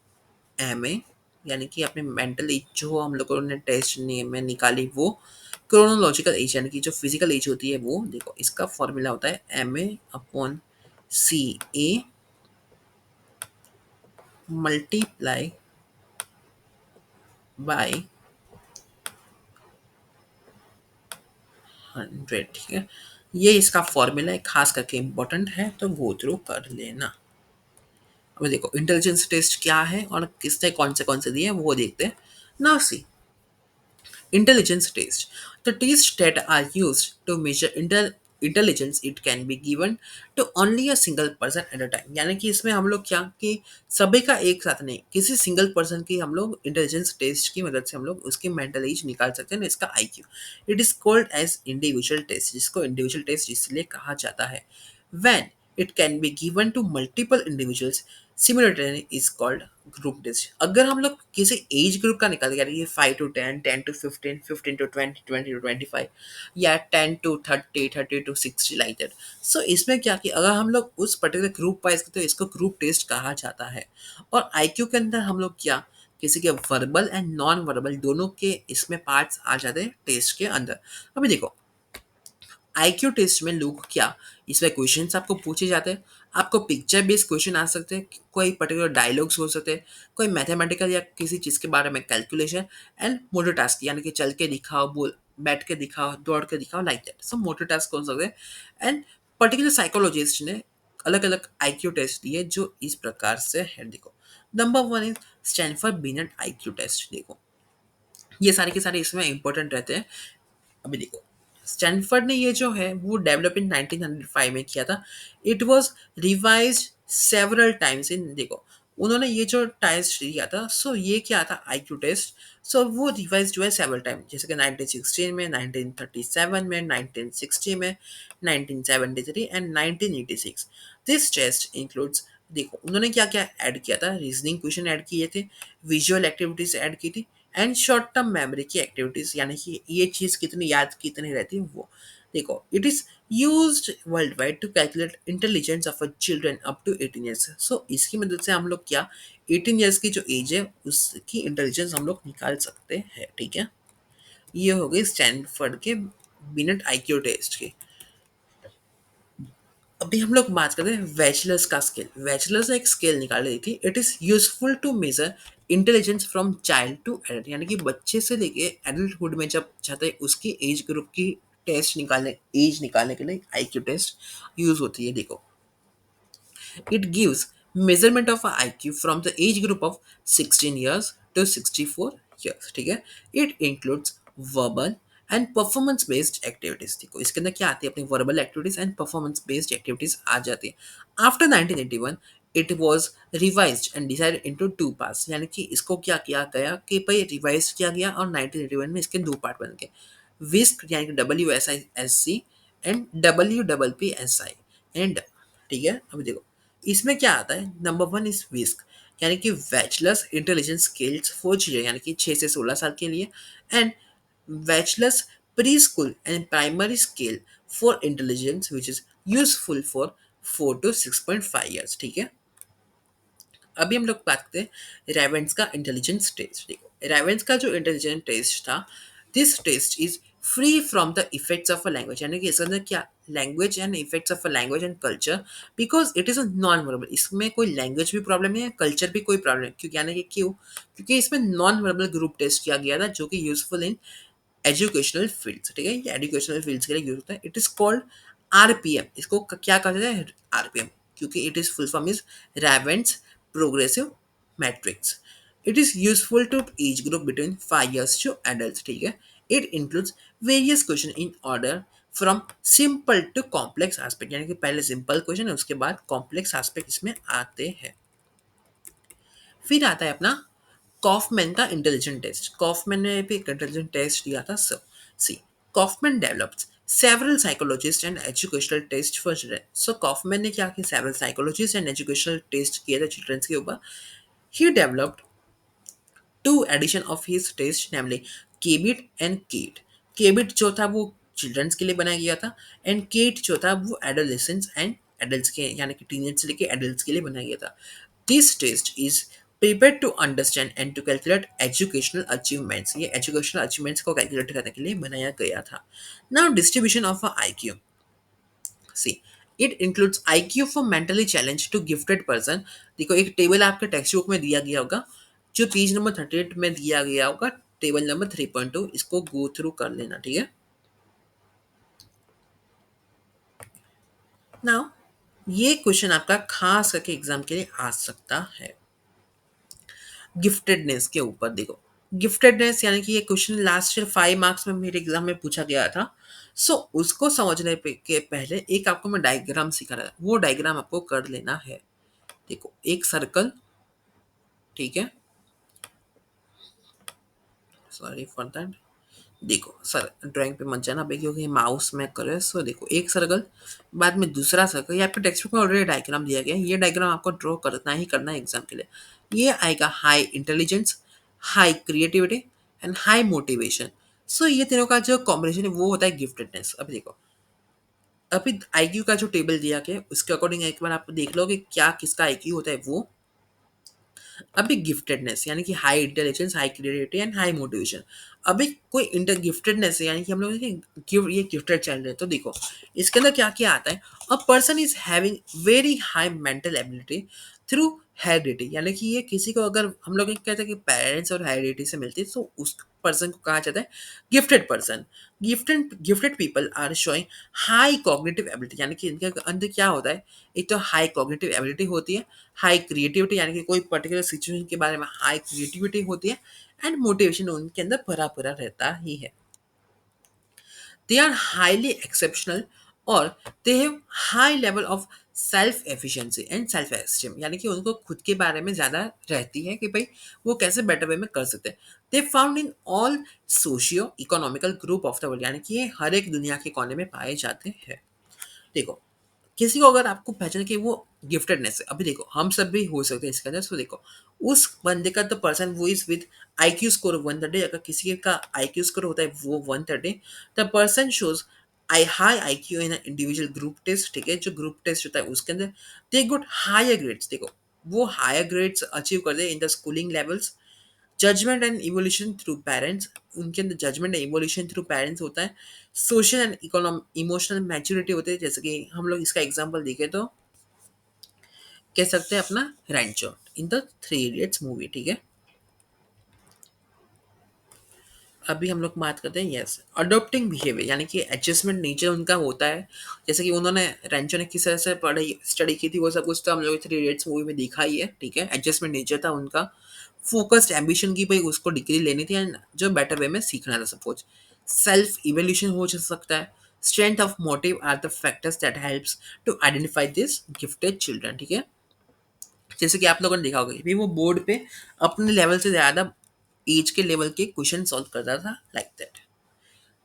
एम ए, यानी कि अपने मेंटल एज जो हम लोगों ने टेस्ट में निकाली वो, क्रोनोलॉजिकल एज यानी कि जो फिजिकल एज होती है वो। देखो इसका फॉर्मूला होता है M A upon C A multiply by 100, ठीक है? ये इसका फॉर्मूला है, खास करके इंपॉर्टेंट है तो गो थ्रू कर लेना। अब देखो इंटेलिजेंस टेस्ट क्या है और किसने कौन से दिए हैं वो देखते हैं। Now see intelligence test. The tests that are used to measure intelligence it can be given to only a single person at a time, यानी कि इसमें हम लोग क्या कि सभी का एक साथ नहीं, किसी सिंगल पर्सन की हम लोग इंटेलिजेंस टेस्ट की मदद से हम लोग उसकी मेंटल एज निकाल सकते हैं, इसका IQ. It is called as individual test, जिसको इंडिविजुअल टेस्ट इसलिए कहा जाता है। When it can be given to multiple individuals simultaneously is called group test. अगर हम लोग किसी एज ग्रुप का निकाल के 5 to 10, 10 to 15, 15 to 20, 20 to 25, या 10 to 30, 30 to 60, लाइक दैट। सो इसमें क्या कि अगर हम लोग उस पर्टिकुलर ग्रुप वाइज तो इसको ग्रुप टेस्ट कहा जाता है। और आईक्यू के अंदर हम लोग क्या किसी के वर्बल एंड नॉन वर्बल दोनों के इसमें पार्ट्स आ जाते हैं टेस्ट के अंदर। अभी देखो, आईक्यू टेस्ट में लोग क्या इसमें क्वेश्चंस आपको पूछे जाते हैं, आपको पिक्चर बेस्ड क्वेश्चन आ सकते हैं, कोई पर्टिकुलर डायलॉग्स हो सकते हैं, कोई मैथमेटिकल या किसी चीज़ के बारे में कैलकुलेशन, एंड मोटर टास्क यानी कि चल के दिखाओ, बोल बैठ के दिखाओ, दौड़ के दिखाओ, लाइक दैट। सब मोटर टास्क हो सकते हैं। एंड पर्टिकुलर साइकोलॉजिस्ट ने अलग अलग आईक्यू टेस्ट दिए जो इस प्रकार से है। देखो, number 1 is Stanford Binet IQ test. देखो, ये सारे के सारे इसमें इंपॉर्टेंट रहते हैं। अभी देखो, स्टैनफोर्ड ने ये जो है वो डेवलप इन 1905 में किया था। It was revised several times in, देखो उन्होंने ये जो टेस्ट दिया था, सो ये क्या था आईक्यू टेस्ट। सो वो रिवाइज हुआ है सेवरल टाइम, जैसे कि 1916 में, 1937 में, 1960 में, 1973 एंड 1986। दिस टेस्ट इंक्लूड्स, देखो उन्होंने क्या क्या ऐड किया था, रीजनिंग क्वेश्चन ऐड किए थे, विजुअल एक्टिविटीज ऐड की थी, एंड शॉर्ट टर्म मेमोरी की एक्टिविटीज, यानी कि ये चीज़ कितनी याद कितनी रहती है वो। देखो, it is used world wide to calculate intelligence of a children up to 18 years. So इसकी मदद से हम लोग क्या 18 ईयर्स की जो एज है उसकी इंटेलिजेंस हम लोग निकाल सकते हैं, ठीक है। ये हो गई स्टैनफोर्ड के बिनेट आईक्यू टेस्ट की। अभी हम लोग बात करते हैं बैचलर्स का स्केल। बैचलर्स ने एक स्केल निकाल दी थी, it is useful to measure intelligence from child to adult, यानी कि बच्चे से लेके एडल्टहुड में जब चाहते हैं उसकी एज ग्रुप की टेस्ट निकालने, एज निकालने के लिए आईक्यू टेस्ट यूज होती है। देखो, it gives measurement of IQ from the age group of 16 years to 64 years, ठीक है। It includes verbal and performance based activities. देखो इसके अंदर क्या आती है, अपनी verbal activities and performance based activities आ जाती है। After 1981 it was revised and decided into two parts, यानी कि इसको क्या किया गया कि भाई रिवाइज किया गया और 1981 में इसके दो पार्ट बन गए, विस्क यानी कि WSISC एंड WPPSI एंड, ठीक है। अभी देखो इसमें क्या आता है, नंबर 1 इज विस्क, यानी कि bachelors intelligence skills for children, यानी कि 6 से 16 साल के लिए, and bachelors pre school and primary scale for intelligence which is useful for 4 to 6.5 years, ठीक है। अभी हम लोग बात करते हैं रेवेंस का इंटेलिजेंस टेस्ट। देखो, रेवेंस का जो इंटेलिजेंस टेस्ट था, this test is free from the effects of a language, यानी कि इसके अंदर क्या language and effects of a language and culture, because it is a non verbal. इसमें कोई लैंग्वेज भी प्रॉब्लम नहीं है, कल्चर भी कोई प्रॉब्लम नहीं, क्योंकि यानी कि क्यों, क्योंकि इसमें नॉन वर्बल ग्रुप टेस्ट किया गया था जो कि यूजफुल इन एजुकेशनल फील्ड्स, ठीक है। ये एजुकेशनल फील्ड्स के लिए यूज होता है। इट इज कॉल्ड आरपीएम, इसको क्या कहते हैं आरपीएम, क्योंकि it is full form is Raven's progressive matrix. It is useful to age group between 5 years to adult, ठीक है। It includes various question in order from simple to complex aspect, यानी कि पहले सिंपल क्वेश्चन है उसके बाद complex aspect इसमें आते हैं। फिर आता है अपना कॉफमैन का इंटेलिजेंट टेस्ट। कॉफमैन ने भी एक इंटेलिजेंट टेस्ट दिया था। So see, Kaufman developed several psychologists and educational tests for children. So Kaufman ने क्या किया, several psychologists and educational tests किए थे चिल्ड्रंस के ऊपर। He developed two edition of his test, namely KBIT and KAIT. KBIT जो था वो चिल्ड्रंस के लिए बनाया गया था, एंड केट जो था वो एडोलेसेंट्स एंड एडल्ट्स के, यानी कि टीनेज से लेके एडल्ट्स के लिए बनाया गया था। This test is prepare to understand and to calculate educational achievements, ये एजुकेशनल अचीवमेंट्स को कैलकुलेट करने के लिए बनाया गया था। Now distribution of IQ, see, it includes IQ for mentally challenge to gifted person. देखो एक टेबल आपके टेक्स्ट बुक में दिया गया होगा, जो पेज नंबर 38 में दिया गया होगा, टेबल नंबर 3.2, इसको गो थ्रू कर लेना, ठीक है। नाउ ये क्वेश्चन आपका खास करके एग्जाम के लिए आ सकता है, गिफ्टेडनेस के ऊपर। देखो गिफ्टेडनेस यानी कि ये क्वेश्चन लास्ट ईयर 5 मार्क्स में मेरे एग्जाम में पूछा गया था। सो उसको समझने के पहले एक आपको मैं डायग्राम सिखा रहा वो डायग्राम आपको कर लेना है। देखो एक सर्कल, ठीक है, सॉरी फॉर दैट। देखो सर ड्राइंग पे मत जाना भाई क्योंकि माउस में करे। सो देखो एक सर्कल, बाद में दूसरा सर्कल। ये आपके टेक्स्ट बुक में ऑलरेडी डायग्राम दिया गया है, ये डायग्राम आपको ड्रॉ करना ही करना है एग्जाम के लिए। ये आएगा high intelligence, high creativity and high motivation. So ये तीनों का जो कॉम्बिनेशन है वो होता है गिफ्टेडनेस। अभी देखो, अभी आईक्यू का जो टेबल दिया गया है उसके अकॉर्डिंग एक बार आप देख लो कि क्या किसका आईक्यू होता है वो। अभी गिफ्टेडनेस यानी कि high intelligence, high creativity and high motivation. अभी कोई इंटर गिफ्टेडनेस है यानी कि हम लोग ये गिफ्टेड चाइल्ड है। तो देखो इसके अंदर क्या क्या आता है। A person is having very high mental ability through heredity, यानी कि ये किसी को अगर हम लोग ये कहते हैं कि पेरेंट्स और हेरिडिटी से मिलती है तो उस पर्सन को कहा जाता है gifted person. Gifted people are showing high cognitive ability, यानी कि इनके अंदर क्या होता है। एक तो हाई कॉग्निटिव एबिलिटी होती है, हाई क्रिएटिविटी यानी कि कोई पर्टिकुलर सिचुएशन के बारे में हाई क्रिएटिविटी होती है, एंड मोटिवेशन उनके अंदर भरा भरा रहता ही है। दे आर हाईली एक्सेप्शनल और they have high level of self efficiency and self esteem, यानी कि उनको खुद के बारे में ज़्यादा रहती है कि भाई वो कैसे बेटर वे में कर सकते हैं। They found in all socio economical group of the world, यानी कि ये हर एक दुनिया के कोने में पाए जाते हैं। देखो किसी को अगर आपको पहचान कि वो गिफ्टेडनेस है, अभी देखो हम सब भी हो सकते हैं इसके अंदर। सो देखो उस बंदे का तो पर्सन वो इज विद आईक्यू स्कोर 130, अगर किसी का आईक्यू स्कोर होता है वो 130, the person shows I high IQ in individual group test, ठीक है, जो ग्रुप टेस्ट होता है उसके अंदर दे गुड हायर ग्रेड्स। देखो वो हायर ग्रेड्स अचीव कर दे in the schooling levels. Judgement and evolution through parents, उनके अंदर judgement and evolution through parents होता है। सोशल एंड इमोशनल मैच्योरिटी होते हैं, जैसे कि हम लोग इसका एग्जांपल देखें तो कह सकते हैं अपना Rancho in the Three Idiots movie, ठीक है। अभी हम लोग बात करते हैं यस अडोप्टिंग बिहेवियर, यानी कि एडजस्टमेंट नेचर उनका होता है। जैसे कि उन्होंने रेंचो ने किस तरह से पढ़ाई स्टडी की थी वो सब कुछ तो हम लोग थ्री इडियट्स मूवी में देखा ही है, ठीक है। एडजस्टमेंट नेचर था उनका, फोकस्ड एम्बिशन की भाई उसको डिग्री लेनी थी एंड जो बेटर वे में सीखना था सब कुछ। सेल्फ इवेल्यूशन हो सकता है। Strength of motive are the factors that helps to identify this gifted children, ठीक है। जैसे कि आप लोगों ने देखा होगा कि वो बोर्ड पे अपने लेवल से ज़्यादा एज के लेवल के क्वेश्चन सॉल्व करता था लाइक दैट,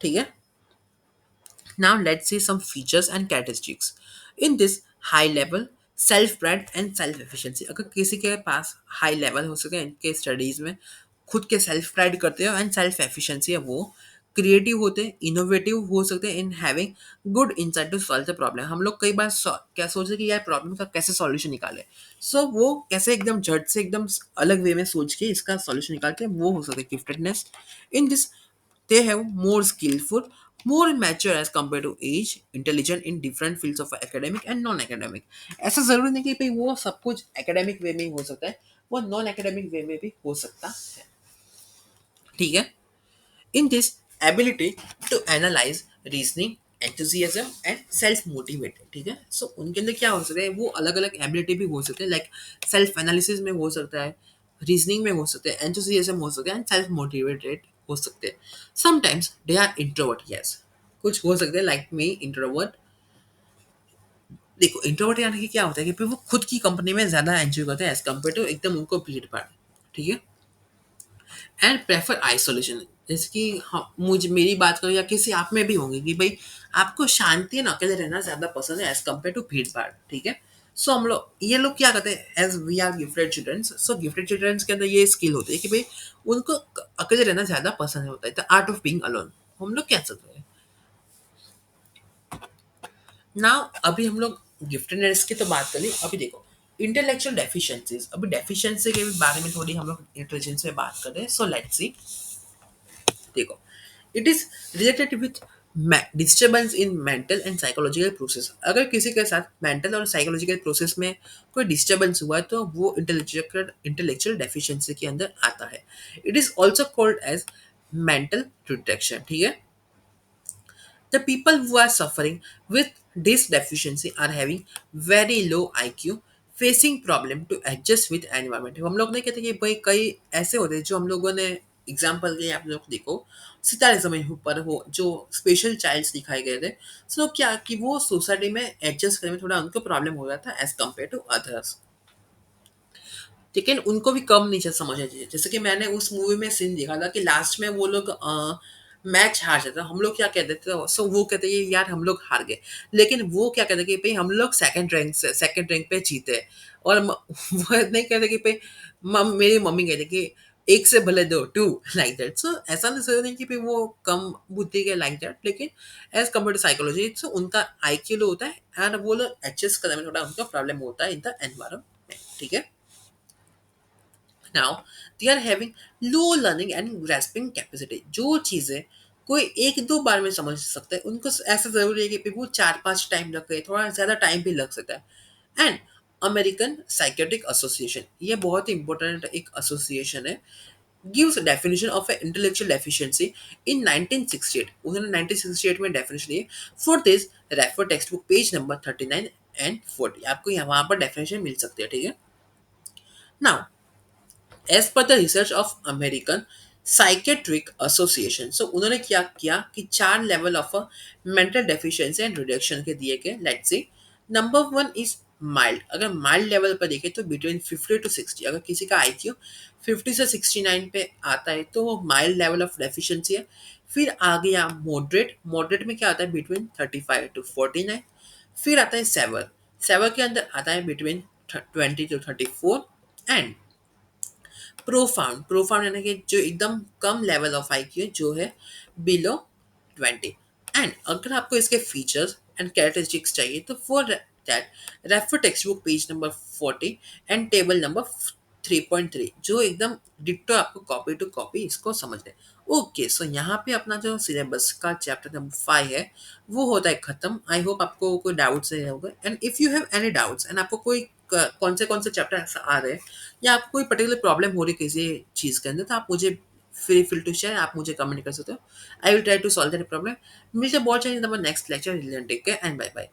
ठीक है। Now let's see some features and characteristics. In this high level, self pride and self efficiency, अगर किसी के पास हाई लेवल हो सके इनके स्टडीज में, खुद के सेल्फ प्राइड करते हो एंड सेल्फ एफिशिएंसी है वो, क्रिएटिव होते हैं, इनोवेटिव हो सकते हैं in having good insight to solve the problem. हम लोग कई बार क्या सोचते हैं कि यार प्रॉब्लम का कैसे सॉल्यूशन निकाले। सो वो कैसे एकदम झट से एकदम अलग वे में सोच के इसका सॉल्यूशन निकालते हैं वो हो सकता है giftedness. In this they have more skillful, more mature as compared to age, intelligent in different fields of academic and non academic। ऐसा जरूरी नहीं कि भाई वो सब कुछ एकेडमिक वे में ही हो सकता है, वो नॉन एकेडमिक वे में भी हो सकता है, ठीक है। In this ability to analyse, reasoning, enthusiasm and self motivated, ठीक है। सो उनके अंदर क्या हो सकता है, वो अलग अलग एबिलिटी भी हो सकते हैं, लाइक सेल्फ एनालिसिस में हो सकता है, रीजनिंग में हो सकते हैं, एंथुजियाज्म हो सकता है एंड सेल्फ मोटिवेटेड हो सकते हैं। Sometimes they are introvert, yes कुछ हो सकते हैं लाइक मी इंट्रोवर्ट। देखो इंट्रोवर्ट यानी कि क्या होता है कि फिर वो खुद की कंपनी में ज्यादा एंजॉय करते हैं एज कम्पेयर टू एकदम उनको भीड़ भाड़, ठीक है। एंड प्रेफर आइसोलेशन, जैसे कि हाँ मुझे मेरी बात करो या किसी आप में भी होंगे कि भाई आपको शांति ना अकेले रहना ज़्यादा पसंद है एज कम्पेयर टू भीड़ भाड़, ठीक है। सो हम लोग ये लोग क्या करते हैं as we are gifted childrens. So gifted childrens के अंदर ये स्किल होती है कि भाई उनको अकेले रहना ज़्यादा पसंद होता है, the art of being alone हम लोग कह सकते हैं। ना अभी हम लोग गिफ्टेडनेस की तो बात कर ली। अभी देखो इंटेलेक्चुअल डेफिशिएंसीज, अभी डेफिशिएंसी के बारे में थोड़ी हम लोग इंटेलिजेंस में बात कर रहे हैं। सो लेट्स सी, देखो it is related with disturbance in mental and psychological process. अगर किसी के साथ मेंटल और साइकोलॉजिकल प्रोसेस में कोई डिस्टर्बेंस हुआ है तो वो इंटेलेक्चुअल डेफिशिएंसी के अंदर आता है। It is also called as mental retraction, ठीक है। The people who are suffering with this deficiency are having very low IQ, facing problem to adjust with environment। हम लोग नहीं कहते कि भाई कई ऐसे होते हैं जो हम लोगों ने एग्जाम्पल के लिए आप लोग देखो, सितारे ज़मीन पर हो जो स्पेशल चाइल्ड्स दिखाए गए थे, सो क्या कि वो सोसाइटी में एडजस्ट करने में थोड़ा उनको प्रॉब्लम हो रहा था एज़ कम्पेयर टू अदर्स। लेकिन उनको भी कम नहीं समझना चाहिए। जैसे कि मैंने उस मूवी में सीन देखा था कि लास्ट में वो लोग मैच हार जाता है। हम लोग क्या कहते थे, सो वो कहते हैं यार हम लोग हार गए। लेकिन वो क्या कहते हैं कि भाई हम लोग सेकंड रैंक पे जीते। और वो नहीं कहते कि भाई मेरी मम्मी कहती कि एक से भले दो टू लाइक दैट। सो ऐसा नहीं सोचते कि भाई वो कम बुद्धि के लाइक दैट, लेकिन as compare to psychology so उनका IQ लो होता है एंड वो लोग एडजस्ट करने में थोड़ा उनका प्रॉब्लम होता है इन द एनवायरमेंट। ठीक है। Now they are having low learning and grasping capacity। जो चीज़ें कोई एक दो बार में समझ सकता है उनको ऐसा ज़रूरी है कि वो चार पांच टाइम लग गए, थोड़ा ज़्यादा टाइम भी लग सकता है। एंड अमेरिकन साइकेट्रिक एसोसिएशन, ये बहुत ही इंपॉर्टेंट एक एसोसिएशन है, gives a definition of an intellectual deficiency in 1968। उन्होंने 1968 में definition the. For this refer text book page number 39 and 40। आपको यहाँ वहाँ पर डेफिनेशन मिल सकती है। ठीक है। Now as per the research of American psychiatric association, so उन्होंने क्या किया कि चार level of mental deficiency and reduction के दिए गए। Let's see, number one is mild. अगर माइल्ड लेवल पर देखें तो बिटवीन 50 to 60। अगर किसी का IQ 50 से 69 पे आता है तो वो माइल्ड लेवल ऑफ डेफिशिएंसी है। फिर आ गया मॉडरेट। मॉडरेट में क्या आता है बिटवीन 35 to 49। फिर आता है सेवर। सेवर के अंदर आता है between 20 to 34। And profound. Profound यानी कि जो एकदम कम लेवल ऑफ IQ है, जो है बिलो 20। एंड अगर आपको इसके फीचर्स एंड कैरेक्टरिस्टिक्स चाहिए तो for that refer text book page number 40 and table number 3.3, जो एकदम डिट्टो आपको कॉपी टू कॉपी इसको समझ लें। ओके, सो यहाँ पे अपना जो सिलेबस का चैप्टर नंबर 5 है वो होता है खत्म। आई होप आपको कोई डाउट्स नहीं होगा। And if you have any doubts and आपको कोई कौन से चैप्टर ऐसा आ रहे हैं या आपको कोई पर्टिकुलर प्रॉब्लम हो रही है किसी चीज़ के अंदर, तो आप मुझे फ्री फील टू शेयर, आप मुझे कमेंट कर सकते हो। I will try to solve that problem. मिलते हैं बहुत जल्द next lecture. Take care and bye bye.